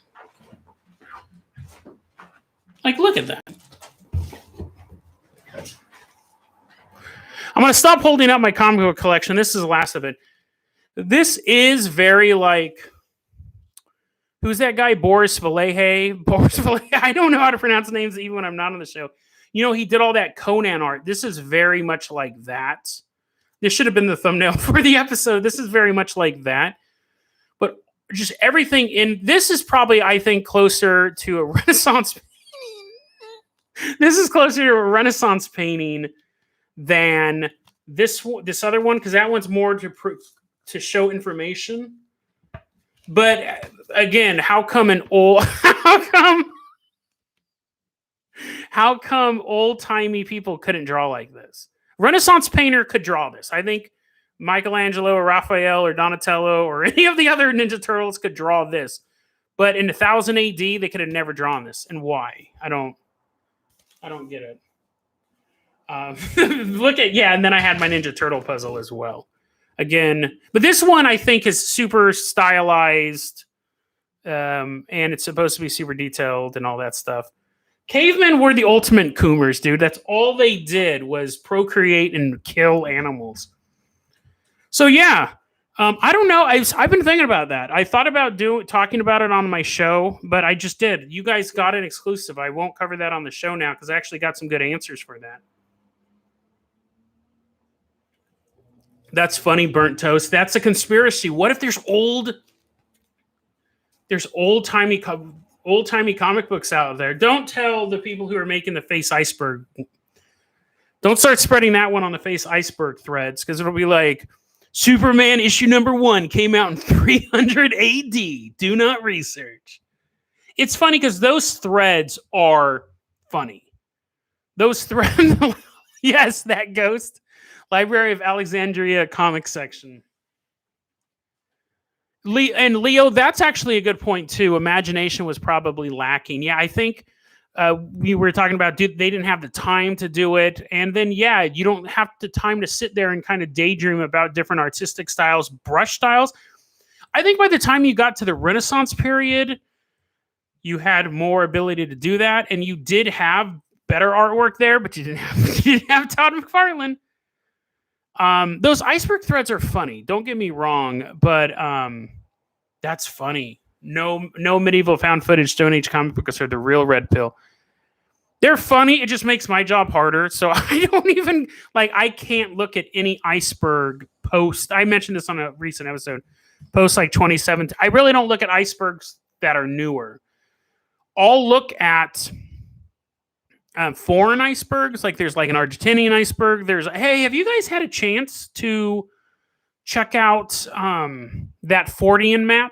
Like, look at that. I'm going to stop holding up my comic book collection. This is the last of it. This is very like... Who's that guy? Boris Valehe? I don't know how to pronounce names even when I'm not on the show. You know, he did all that Conan art. This is very much like that. This should have been the thumbnail for the episode. This is very much like that. But just everything in... This is probably, I think, closer to a Renaissance painting. This is closer to a Renaissance painting than this other one, because that one's more to show information. But again, how come old-timey people couldn't draw like this? Renaissance painter could draw this. I think Michelangelo or Raphael or Donatello or any of the other Ninja Turtles could draw this. But in 1000 AD, they could have never drawn this. And why? I don't get it. And then I had my Ninja Turtle puzzle as well. Again, but this one I think is super stylized, and it's supposed to be super detailed and all that stuff. Cavemen were the ultimate coomers, dude. That's all they did was procreate and kill animals. So yeah, I don't know. I've been thinking about that. I thought about talking about it on my show, but I just did. You guys got an exclusive. I won't cover that on the show now because I actually got some good answers for that. That's funny, burnt toast. That's a conspiracy. What if there's old-timey comic books out there? Don't tell the people who are making the Face Iceberg. Don't start spreading that one on the Face Iceberg threads, because it'll be like, Superman issue #1 came out in 300 AD. Do not research. It's funny because those threads are funny. Those threads, yes, that ghost. Library of Alexandria comic section. And Leo, that's actually a good point too. Imagination was probably lacking. Yeah, I think we were talking about they didn't have the time to do it. And then, yeah, you don't have the time to sit there and kind of daydream about different artistic styles, brush styles. I think by the time you got to the Renaissance period, you had more ability to do that. And you did have better artwork there, but you didn't have Todd McFarlane. Those iceberg threads are funny. Don't get me wrong, but that's funny. No medieval found footage Stone Age comic books are the real red pill. They're funny. It just makes my job harder. So I don't even I can't look at any iceberg post. I mentioned this on a recent episode. Post 2017. I really don't look at icebergs that are newer. I'll look at foreign icebergs. There's an Argentinian iceberg. Hey, have you guys had a chance to check out that Fortean map?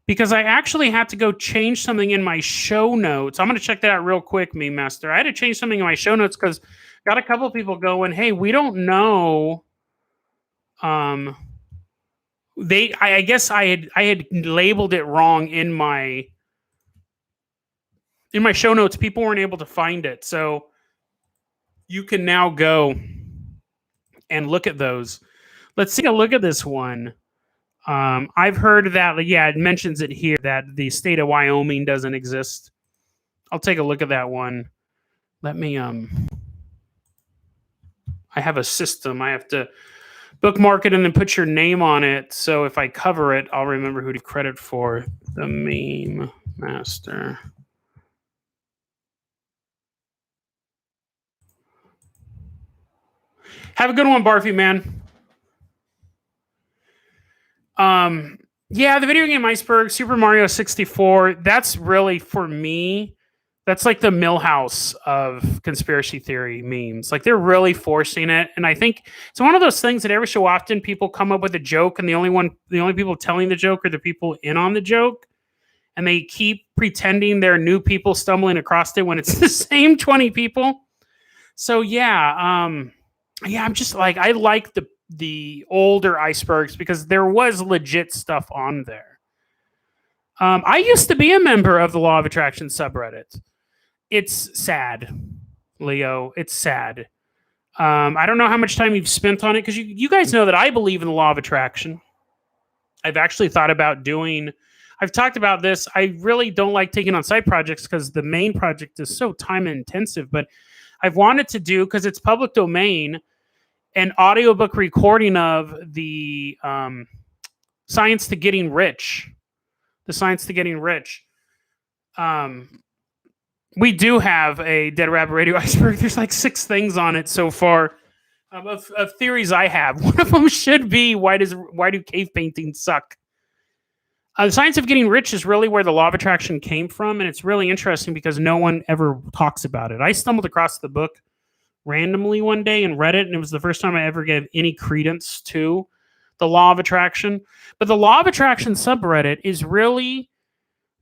Because I actually had to go change something in my show notes. I'm going to check that out real quick, Meme Master. I had to change something in my show notes because got a couple of people going, hey, we don't know. I guess I had labeled it wrong in my show notes. People weren't able to find it. So you can now go and look at those. Let's take a look at this one. I've heard that, it mentions it here that the state of Wyoming doesn't exist. I'll take a look at that one. Let me, I have a system. I have to bookmark it and then put your name on it. So if I cover it, I'll remember who to credit for. The Meme Master. Have a good one, Barfy, man. Yeah, the video game iceberg, Super Mario 64, that's really, for me, that's like the Millhouse of conspiracy theory memes. They're really forcing it. And I think it's one of those things that every so often people come up with a joke, and the only people telling the joke are the people in on the joke. And they keep pretending they're new people stumbling across it when it's the same 20 people. So yeah, I'm just I like the older icebergs because there was legit stuff on there. I used to be a member of the Law of Attraction subreddit. It's sad, Leo. It's sad. I don't know how much time you've spent on it because you guys know that I believe in the Law of Attraction. I've actually thought about I've talked about this. I really don't like taking on side projects because the main project is so time intensive, but I've wanted to do, because it's public domain, an audiobook recording of the Science to Getting Rich. The Science to Getting Rich. We do have a Dead Rabbit Radio iceberg. There's 6 things on it so far of theories I have. One of them should be, why do cave paintings suck? The Science of Getting Rich is really where the Law of Attraction came from, and it's really interesting because no one ever talks about it. I stumbled across the book randomly one day and read it, and it was the first time I ever gave any credence to the Law of Attraction. But the Law of Attraction subreddit is really,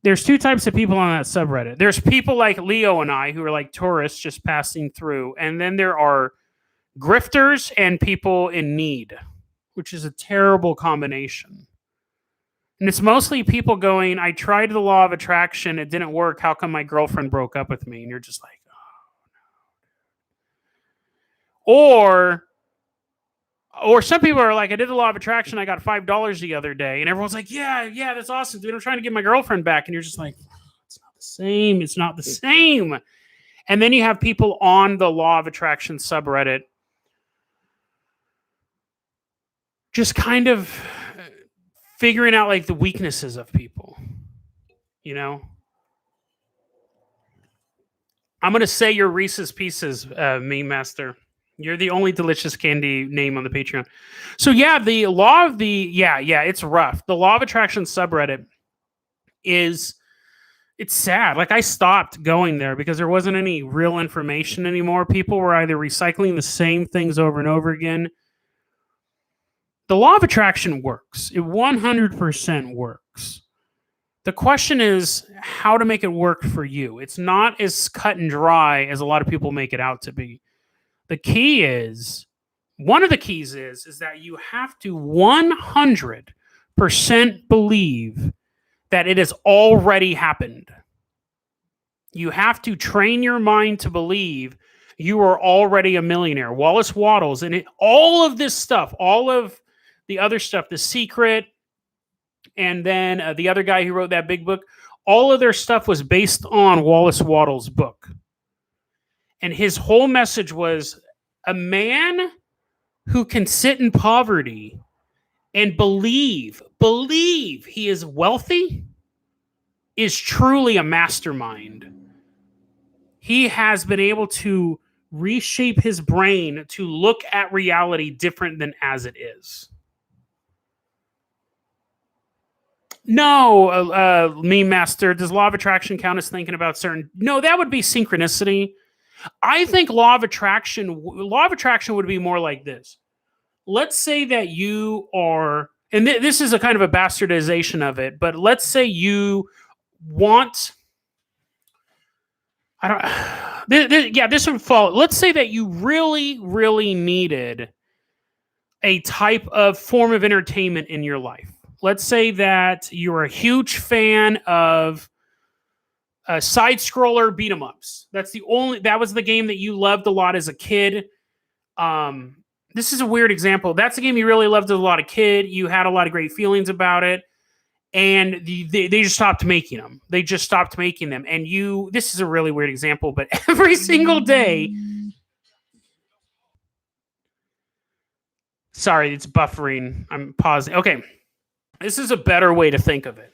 there's 2 types of people on that subreddit. There's people like Leo and I who are tourists just passing through, and then there are grifters and people in need, which is a terrible combination. And it's mostly people going, I tried the Law of Attraction, it didn't work, how come my girlfriend broke up with me? And you're just like, Or some people are like, I did the Law of Attraction, I got $5 the other day. And everyone's like, yeah, that's awesome, dude. I'm trying to get my girlfriend back. And you're just like, it's not the same. It's not the same. And then you have people on the Law of Attraction subreddit just kind of figuring out the weaknesses of people. I'm going to say your Reese's Pieces, Meme Master. You're the only delicious candy name on the Patreon. So yeah, the law of it's rough. The Law of Attraction subreddit it's sad. I stopped going there because there wasn't any real information anymore. People were either recycling the same things over and over again. The Law of Attraction works. It 100% works. The question is how to make it work for you. It's not as cut and dry as a lot of people make it out to be. The key is, one of the keys is that you have to 100% believe that it has already happened. You have to train your mind to believe you are already a millionaire. Wallace Wattles and all of this stuff, all of the other stuff, The Secret, and then the other guy who wrote that big book, all of their stuff was based on Wallace Wattles' book. And his whole message was a man who can sit in poverty and believe he is wealthy is truly a mastermind. He has been able to reshape his brain to look at reality different than as it is. No, meme master, does law of attraction count as thinking about certain? No, that would be synchronicity. I think law of attraction would be more like this. Let's say that you are, and this is a kind of a bastardization of it, but let's say you want, this would fall. Let's say that you really, really needed a type of form of entertainment in your life. Let's say that you're a huge fan of side scroller beat 'em ups. That was the game that you loved a lot as a kid. This is a weird example. That's a game you really loved as a lot of kid. You had a lot of great feelings about it, and they just stopped making them. They just stopped making them. And this is a really weird example, but every single day. Sorry, it's buffering. I'm pausing. Okay. This is a better way to think of it.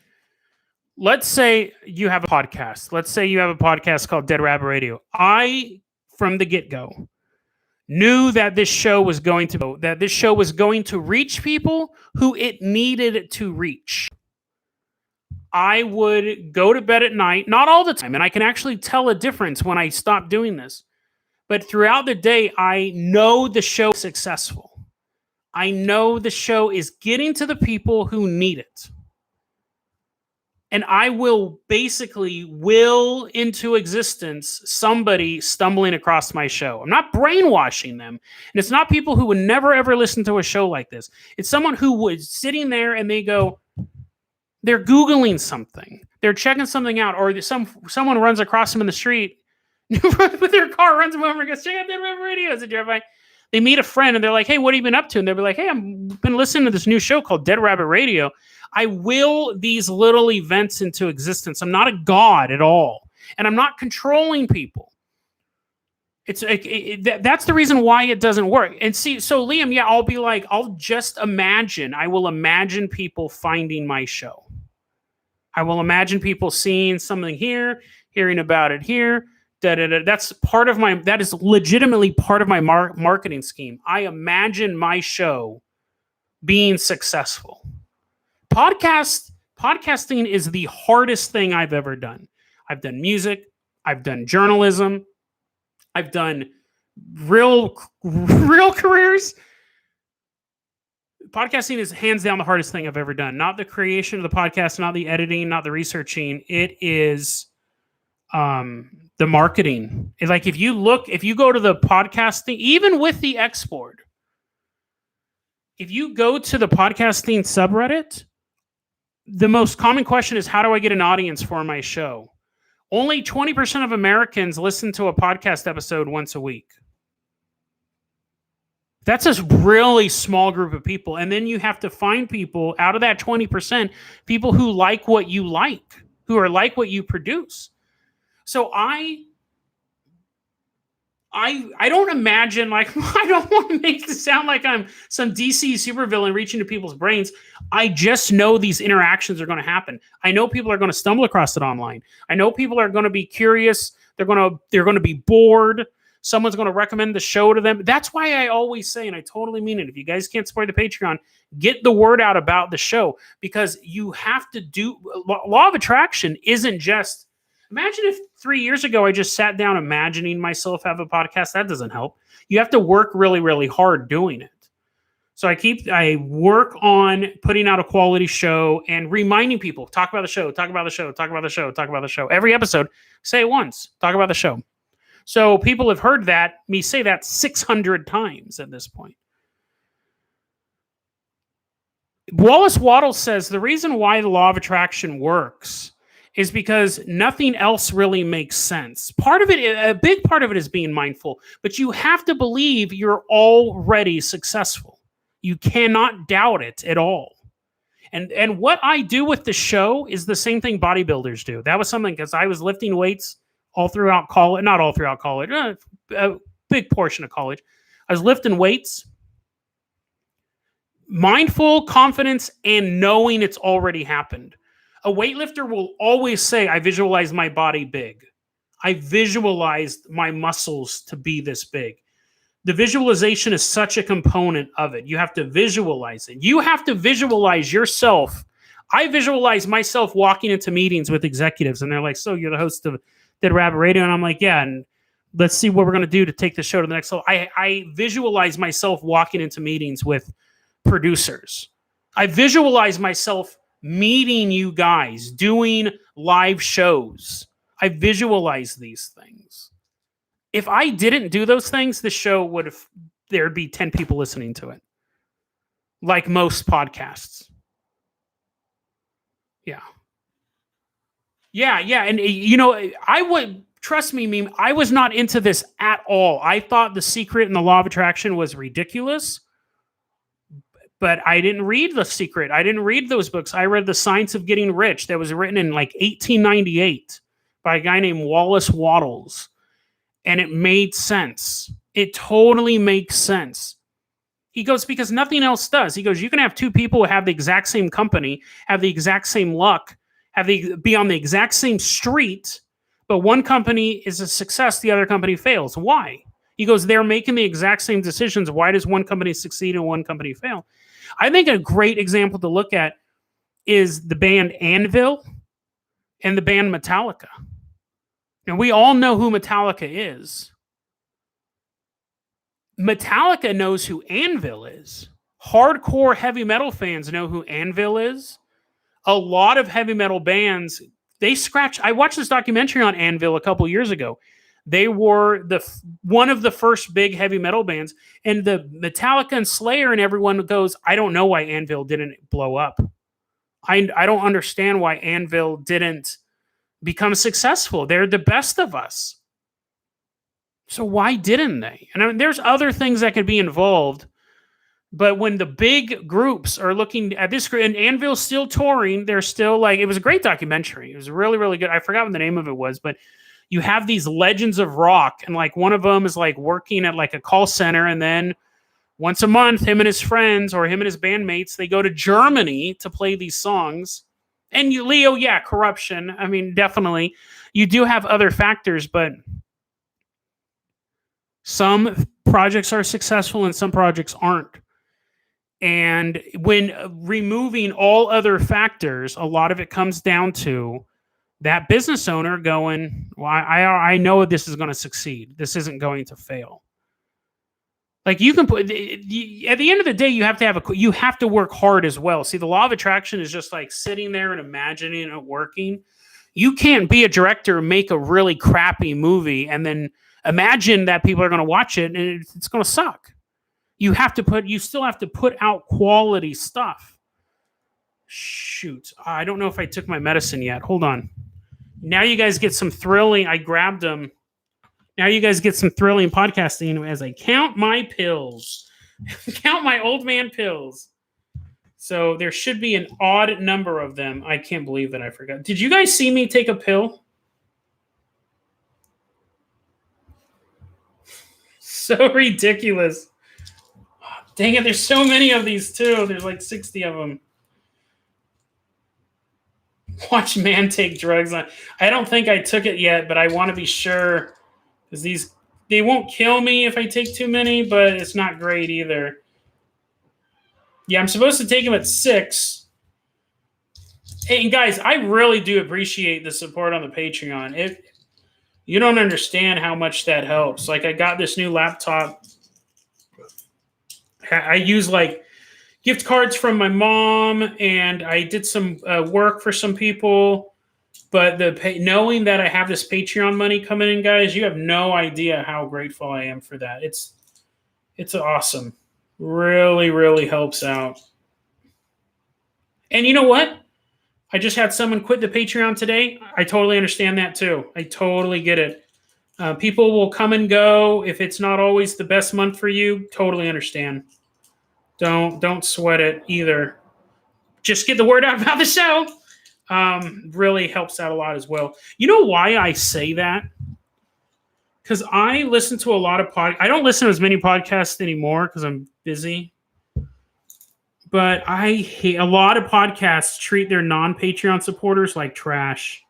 Let's say you have a podcast. Let's say you have a podcast called Dead Rabbit Radio. I, from the get-go, knew that this show was going to reach people who it needed to reach. I would go to bed at night, not all the time, and I can actually tell a difference when I stop doing this. But throughout the day, I know the show is successful. I know the show is getting to the people who need it. And I will basically will into existence somebody stumbling across my show. I'm not brainwashing them. And it's not people who would never, ever listen to a show like this. It's someone who was sitting there and they're Googling something. They're checking something out. Or someone runs across them in the street with their car, runs them over and goes, check out that radio as a drive by. They meet a friend and they're like, hey, what have you been up to? And they'll be like, hey, I've been listening to this new show called Dead Rabbit Radio. I will these little events into existence. I'm not a god at all. And I'm not controlling people. That's the reason why it doesn't work. And see, so Liam, yeah, I'll be like, I will imagine people finding my show. I will imagine people seeing something here, hearing about it here. That is legitimately part of my marketing scheme. I imagine my show being successful. Podcasting is the hardest thing I've ever done. I've done music. I've done journalism. I've done real careers. Podcasting is hands down the hardest thing I've ever done. Not the creation of the podcast, not the editing, not the researching. It is the marketing. It's like if you go to the podcasting, even with the export, if you go to the podcasting subreddit, the most common question is, how do I get an audience for my show? Only 20% of Americans listen to a podcast episode once a week. That's a really small group of people. And then you have to find people out of that 20%, people who like what you like, who are like what you produce. So I don't imagine, like, I don't want to make it sound like I'm some DC supervillain reaching to people's brains. I just know these interactions are going to happen. I know people are going to stumble across it online. I know people are going to be curious. They're going to be bored. Someone's going to recommend the show to them. That's why I always say, and I totally mean it, if you guys can't support the Patreon, get the word out about the show, because you have to do law of attraction isn't just, imagine if 3 years ago I just sat down imagining myself have a podcast. That doesn't help. You have to work really, really hard doing it. So I work on putting out a quality show and reminding people, talk about the show, talk about the show, talk about the show, talk about the show. Every episode, say it once, talk about the show. So people have heard me say that 600 times at this point. Wallace Wattles says the reason why the law of attraction works is because nothing else really makes sense. Part of it, a big part of it is being mindful, but you have to believe you're already successful. You cannot doubt it at all. And what I do with the show is the same thing bodybuilders do. That was something because I was lifting weights all throughout college, not all throughout college, a big portion of college. I was lifting weights, mindful confidence, and knowing it's already happened. A weightlifter will always say, I visualize my body big. I visualized my muscles to be this big. The visualization is such a component of it. You have to visualize it. You have to visualize yourself. I visualize myself walking into meetings with executives, and they're like, so you're the host of Dead Rabbit Radio? And I'm like, yeah, and let's see what we're going to do to take the show to the next level. I visualize myself walking into meetings with producers. I visualize myself meeting you guys, doing live shows. I visualize these things. If I didn't do those things, the show would have, there'd be 10 people listening to it. Like most podcasts. Yeah. Yeah. And I would, trust me, Meme, I was not into this at all. I thought The Secret and the Law of Attraction was ridiculous. But I didn't read The Secret. I didn't read those books. I read The Science of Getting Rich that was written in like 1898 by a guy named Wallace Wattles. And it made sense. It totally makes sense. He goes, because nothing else does. He goes, you can have two people who have the exact same company, have the exact same luck, be on the exact same street, but one company is a success, the other company fails. Why? He goes, they're making the exact same decisions. Why does one company succeed and one company fail? I think a great example to look at is the band Anvil and the band Metallica. And we all know who Metallica is. Metallica knows who Anvil is. Hardcore heavy metal fans know who Anvil is. A lot of heavy metal bands, they scratch. I watched this documentary on Anvil a couple years ago. They were one of the first big heavy metal bands, and the Metallica and Slayer and everyone goes, I don't know why Anvil didn't blow up. I don't understand why Anvil didn't become successful. They're the best of us. So why didn't they? And I mean, there's other things that could be involved, but when the big groups are looking at this, and Anvil's still touring, they're still like, it was a great documentary. It was really, really good. I forgot what the name of it was, but you have these legends of rock, and like one of them is like working at like a call center, and then once a month, him and his friends or him and his bandmates, they go to Germany to play these songs. And Leo, yeah, corruption. I mean, definitely. You do have other factors, but some projects are successful and some projects aren't. And when removing all other factors, a lot of it comes down to that business owner going, well, I know this is going to succeed. This isn't going to fail. Like you can put at the end of the day, you have to work hard as well. See, the law of attraction is just like sitting there and imagining it working. You can't be a director, make a really crappy movie, and then imagine that people are going to watch it and it's going to suck. You still have to put out quality stuff. Shoot, I don't know if I took my medicine yet. Hold on. Now you guys get some thrilling. I grabbed them. Now you guys get some thrilling podcasting as I count my pills. Count my old man pills. So there should be an odd number of them. I can't believe that I forgot. Did you guys see me take a pill? So ridiculous. Dang it, there's so many of these too. There's like 60 of them. Watch man take drugs. I don't think I took it yet, but I want to be sure. Because they won't kill me if I take too many, but it's not great either. Yeah, I'm supposed to take them at 6. Hey, and guys, I really do appreciate the support on the Patreon. You don't understand how much that helps. Like, I got this new laptop. I use like gift cards from my mom, and I did some work for some people. But knowing that I have this Patreon money coming in, guys, you have no idea how grateful I am for that. It's awesome. Really, really helps out. And you know what? I just had someone quit the Patreon today. I totally understand that too. I totally get it. People will come and go. If it's not always the best month for you, totally understand. Don't sweat it either. Just get the word out about the show. Really helps out a lot as well. You know why I say that? Because I listen to a lot of I don't listen to as many podcasts anymore because I'm busy. But I hate a lot of podcasts treat their non-Patreon supporters like trash.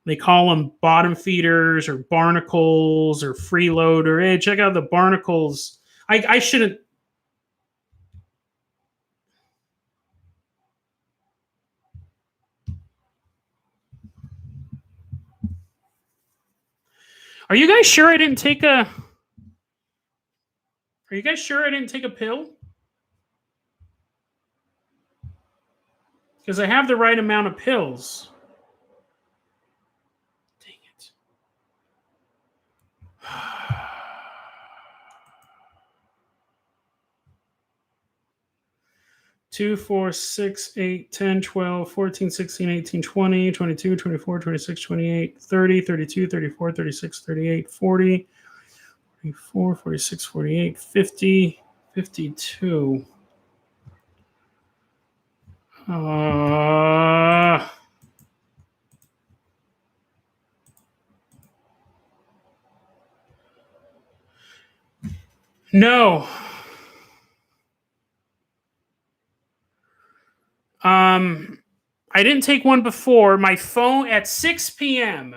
They call them bottom feeders or barnacles or freeloader. Hey, check out the barnacles. I shouldn't. Are you guys sure I didn't take a? Are you guys sure I didn't take a pill? Because I have the right amount of pills. Dang it. 2, 4, 6, 8, 10, 12, 14, 16, 18, 20, 22, 24, 26, 28, 30, 32, 34, 36, 38, 40, 44, 46, 48, 50, 52. No. I didn't take one before. My phone at 6 p.m.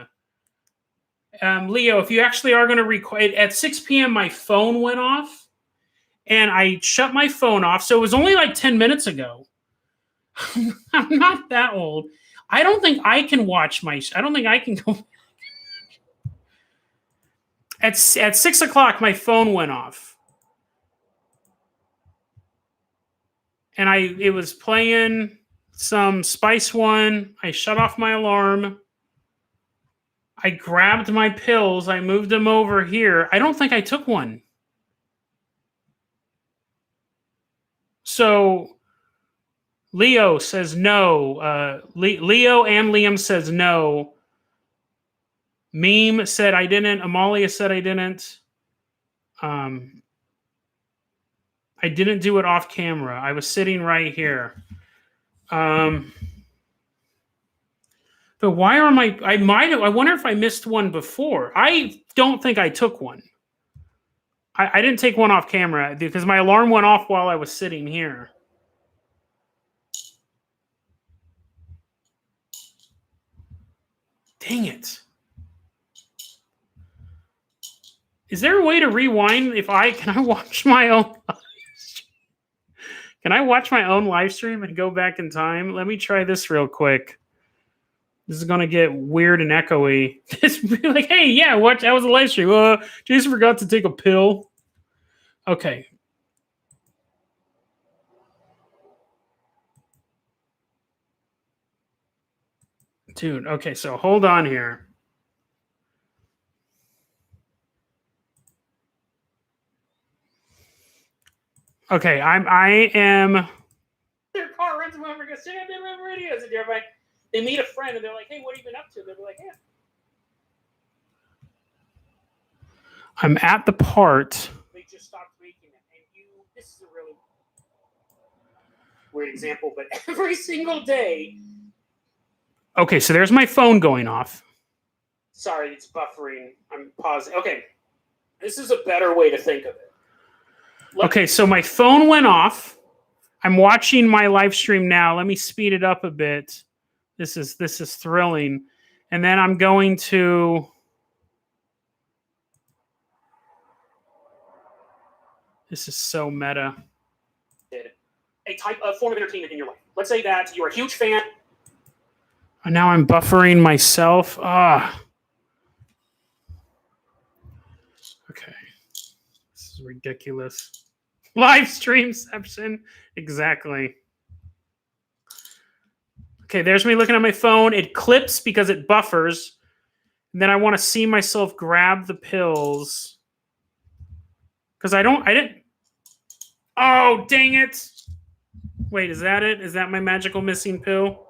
Leo, if you actually are going to record at 6 p.m., my phone went off, and I shut my phone off. So it was only like 10 minutes ago. I'm not that old. I don't think I can watch my. I don't think I can go. At 6 o'clock, my phone went off, and it was playing some Spice One. I shut off my alarm. I grabbed my pills. I moved them over here. I don't think I took one. So Leo says no. Leo and Liam says no. Meme said I didn't. Amalia said I didn't. I didn't do it off camera. I was sitting right here. But why are my? I might have. I wonder if I missed one before. I don't think I took one. I didn't take one off camera because my alarm went off while I was sitting here. Dang it. Is there a way to rewind can I watch my own Can I watch my own live stream and go back in time? Let me try this real quick. This is gonna get weird and echoey. Just be like, hey, yeah, watch that was a live stream. Jason forgot to take a pill. Okay. Dude, okay, so hold on here. Okay, I am. Their car runs over and goes, check out their radios. And everybody, they meet a friend and they're like, hey, what have you been up to? They're like, yeah. I'm at the part. They just stopped making it. And this is a really weird example, but every single day. Okay, so there's my phone going off. Sorry, it's buffering. I'm pausing. Okay, this is a better way to think of it. Okay, so my phone went off. I'm watching my live stream now. Let me speed it up a bit. This is thrilling. And then I'm going to This is so meta. A type of form of entertainment in your life. Let's say that you're a huge fan. And now I'm buffering myself. Okay. This is ridiculous. Live streamception. Exactly. Okay, there's me looking at my phone. It clips because it buffers. And then I want to see myself grab the pills. Because I didn't. Oh, dang it. Wait, is that it? Is that my magical missing pill?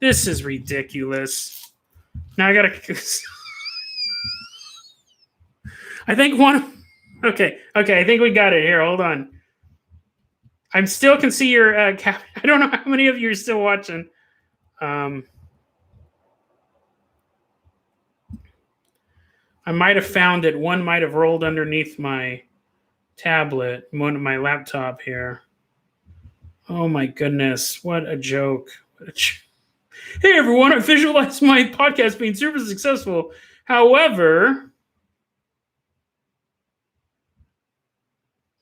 This is ridiculous. Now I gotta. I think one. Okay. I think we got it here. Hold on. I still can see your cap. I don't know how many of you are still watching. I might have found it. One might have rolled underneath my tablet, my laptop here. Oh my goodness. What a joke. Hey everyone, I visualized my podcast being super successful. However,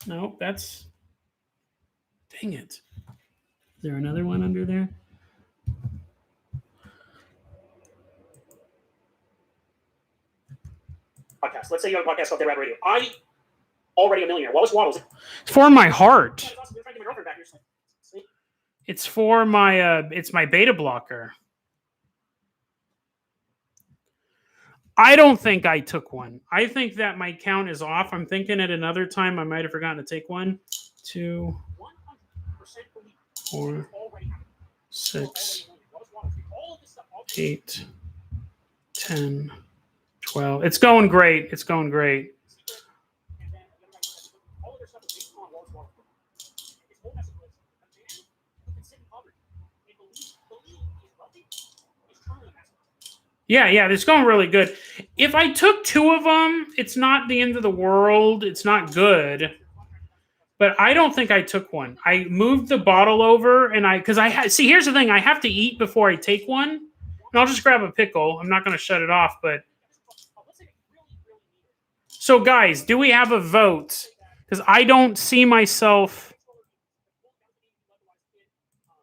no, that's... Dang it. Is there another one under there? Podcast. Let's say you have a podcast called Dead Rat Radio. I already a millionaire. Wallace Waddles. It's for my heart. It's for my it's my beta blocker. I don't think I took one. I think that my count is off. I'm thinking at another time I might have forgotten to take one. 2, 4, 6, 8, 10, 12. It's going great. It's going great. Yeah, it's going really good. If I took 2 of them, it's not the end of the world. It's not good. But I don't think I took one. I moved the bottle over, and see, here's the thing. I have to eat before I take one. And I'll just grab a pickle. I'm not going to shut it off, but... So, guys, do we have a vote? Because I don't see myself...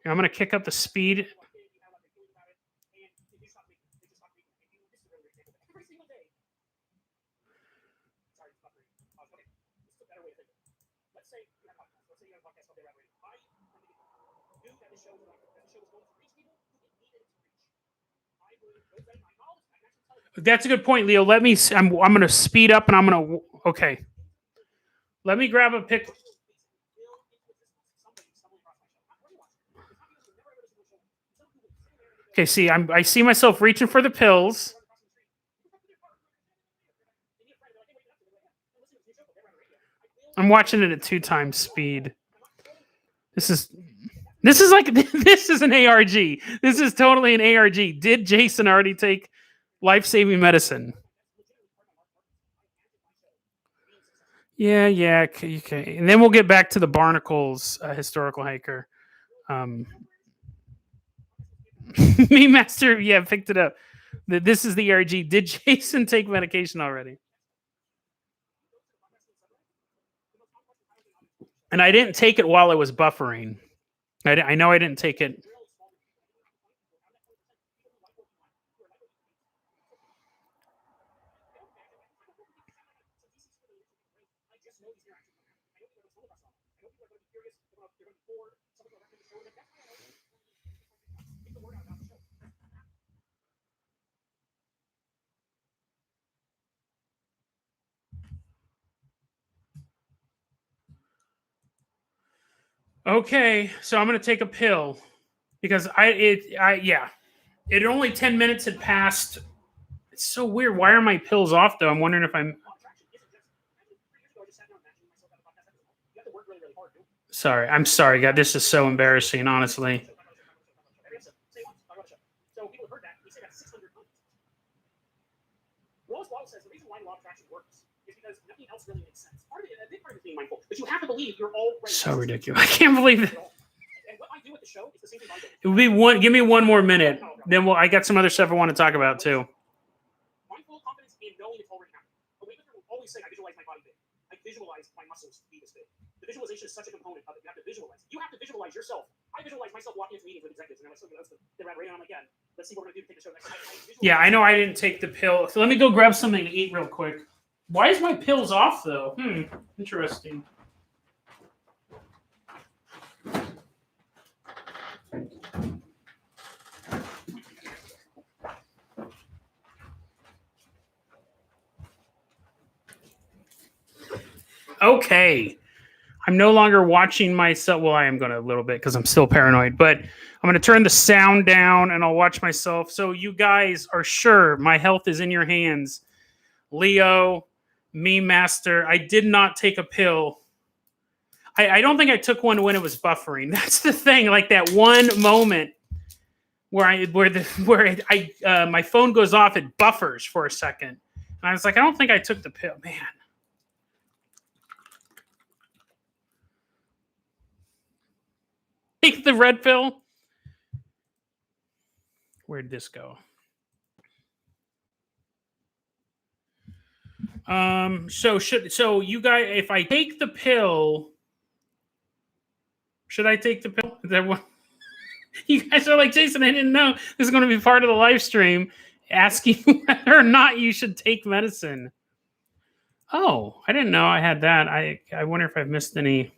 Here, I'm going to kick up the speed. That's a good point, Leo. Let me... I'm going to speed up, and I'm going to... Okay. Let me grab a pickle. Okay, see, I see myself reaching for the pills. I'm watching it at 2 times speed. This is an ARG. This is totally an ARG. Did Jason already take life-saving medicine? Yeah. Okay. And then we'll get back to the Barnacles historical hiker. Me Master, picked it up. This is the ARG. Did Jason take medication already? And I didn't take it while I was buffering. I know I didn't take it. Okay, so I'm gonna take a pill because it only 10 minutes had passed. It's so weird. Why are my pills off though? I'm wondering if I'm... Sorry, I'm sorry, God. This is so embarrassing, honestly. But you have to believe you're all right. So ridiculous. I can't believe it. And what I do with the show is the same thing I do. It would be one. Give me one more minute. Then I got some other stuff I want to talk about too. Mindful confidence in knowing it's already happening. A weightlifter will always say, I visualize my body big. I visualize my muscles be this big. The visualization is such a component of it. You have to visualize. You have to visualize yourself. I visualize myself walking into meetings with executives, and I'm like, I'm like, yeah, let's see what we're going to do to take the show next. I know I didn't take the pill. So let me go grab something to eat real quick. Why is my pills off, though? Interesting. Okay. I'm no longer watching myself. Well, I am going to a little bit because I'm still paranoid. But I'm going to turn the sound down and I'll watch myself. So you guys are sure my health is in your hands. Leo, me master, I did not take a pill. I don't think I took one when it was buffering. That's the thing. Like that one moment where my phone goes off, it buffers for a second. And I was like, I don't think I took the pill. Man. Take the red pill. Where'd this go? So you guys, if I take the pill, should I take the pill? Is that what? You guys are like, Jason, I didn't know this is going to be part of the live stream, asking whether or not you should take medicine. Oh, I didn't know I had that. I wonder if I've missed any.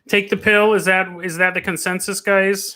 Take the pill. Is that the consensus, guys?